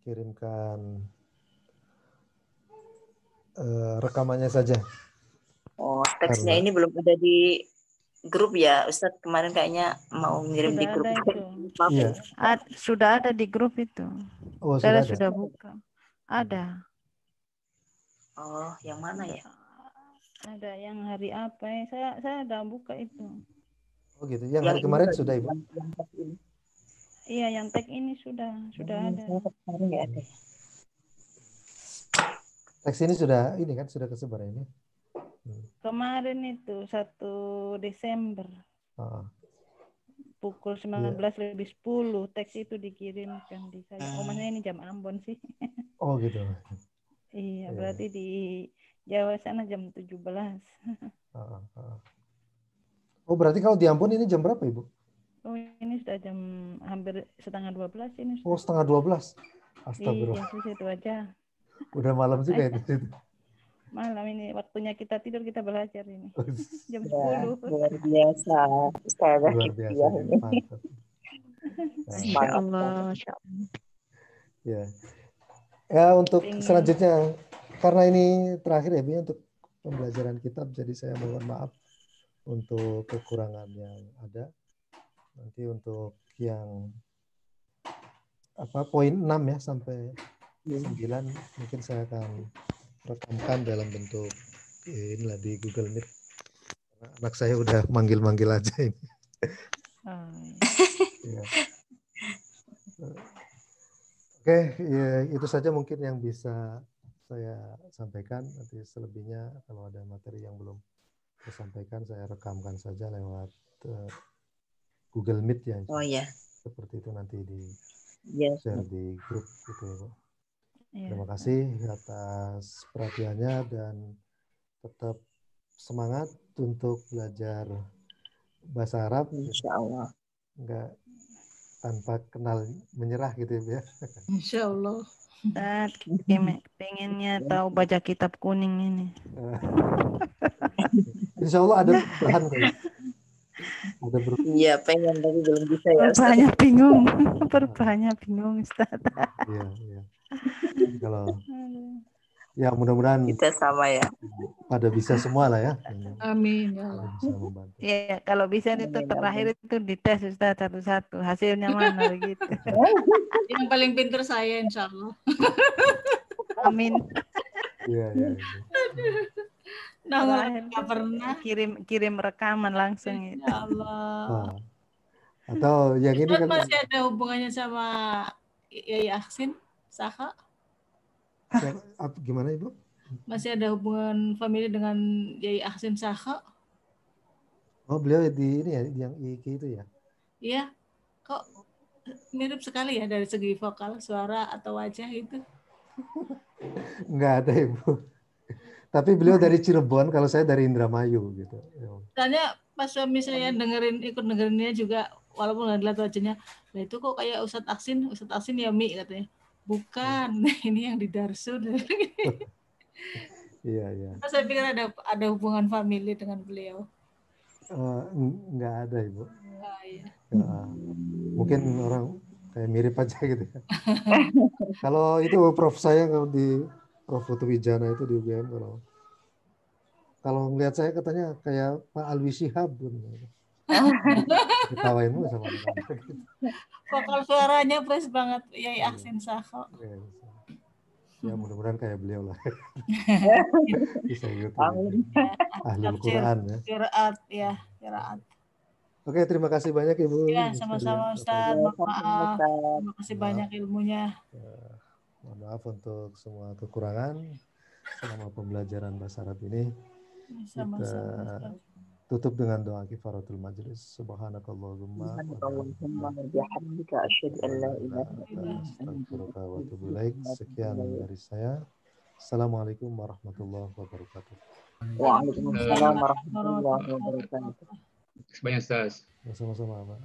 kirimkan rekamannya saja. Oh, teksnya ini belum ada di grup ya, Ustadz kemarin kayaknya mau ngirim di Sudah grup. ada itu. Iya. Sudah ada di grup itu. Oh, Saya sudah ada. sudah buka. Ada. Oh, yang mana ya? Ada yang hari apa ya? Saya udah buka itu. Oh gitu. Yang hari kemarin sudah, Ibu? Iya, yang tag ini sudah ada. Kemarin nggak ada. Teks ini sudah sudah kesebar ini. Kemarin itu 1 Desember. Pukul 19:10 teks itu dikirimkan di saya. Oh, maksudnya ini jam Ambon sih. Oh gitu. Iya, berarti di Jawa sana jam 17. Oh, berarti kalau di Ambon ini jam berapa, Ibu? Oh, ini sudah jam hampir 11:30 ini. Oh, 11:30. Astagfirullah. Iya, itu aja. Udah malam juga itu. Malam ini waktunya kita tidur, kita belajar ini. Jam 10. Luar biasa. Luar biasa. Mantap. Masya Allah. Ya. Ya, untuk selanjutnya, karena ini terakhir ya, Bu, untuk pembelajaran kitab, jadi saya mohon maaf untuk kekurangan yang ada. Nanti untuk yang poin 6 ya sampai 9 mungkin saya akan rekamkan dalam bentuk inilah di Google Meet. Karena anak saya udah manggil-manggil aja ini. Ya. Oke, ya, itu saja mungkin yang bisa saya sampaikan. Nanti selebihnya kalau ada materi yang belum saya sampaikan, saya rekamkan saja lewat Google Meet ya. Oh ya. Seperti itu nanti di share di grup gitu ya, Bu. Terima kasih atas perhatiannya dan tetap semangat untuk belajar bahasa Arab. Insya Allah. Enggak tanpa kenal menyerah gitu ya. Insya Allah. Pengennya tahu baca kitab kuning ini. Insya Allah ada bahan kayak. Iya, pengen tapi belum bisa ya. Banyak bingung. Banyak bingung, Ustaz. Iya. Kalau ya mudah-mudahan kita sama ya. Pada bisa semua lah ya. Amin ya Allah. Bisa membantu. Iya, kalau bisa itu terakhir itu dites Ustaz satu-satu. Hasilnya mana begitu. Yang paling pintar saya insya Allah. Amin. Iya. Nah, nggak pernah kirim rekaman langsung itu. Ya Allah. Atau yang ini kan masih ada hubungannya sama Yai Aksin Saka? Gimana Ibu? Masih ada hubungan famili dengan Yai Aksin Saka? Oh, beliau di ini ya, yang IK itu ya? Iya. Kok mirip sekali ya dari segi vokal, suara atau wajah itu? Enggak ada Ibu. Tapi beliau dari Cirebon, kalau saya dari Indramayu gitu. Soalnya pas suami saya ikut dengerinnya juga, walaupun nggak lihat wajahnya, nah itu kok kayak Ustadz Aksin ya Mi katanya. Bukan, ini yang di Darsun. Iya. Saya pikir ada hubungan famili dengan beliau. Enggak ada Ibu. Iya. Mungkin orang kayak mirip aja gitu. Kalau itu prof saya kalau di Prof. Putu Wijana itu di UGM, kalau ngelihat saya katanya kayak Pak Alwi Shihab. Ketawainmu sama anak-anak. Vokal suaranya fresh banget, Yai Aksin Saka. Ya mudah-mudahan kayak beliau lah. Bisa gitu. Ahlul Quran ya. Qiraat. Oke, terima kasih banyak Ibu. Ya, sama-sama Ustaz. Maaf. Terima kasih banyak ilmunya. Mohon maaf untuk semua kekurangan selama pembelajaran bahasa Arab ini. Kita tutup dengan doa kifaratul majlis. Subhanakallahumma wa bihamdika asyhadu an la ilaha illa anta wa atubu ilaik. Sekian dari saya. Assalamualaikum warahmatullahi wabarakatuh. Waalaikumsalam warahmatullahi wabarakatuh. Banyak Ustaz. Sama-sama, Pak.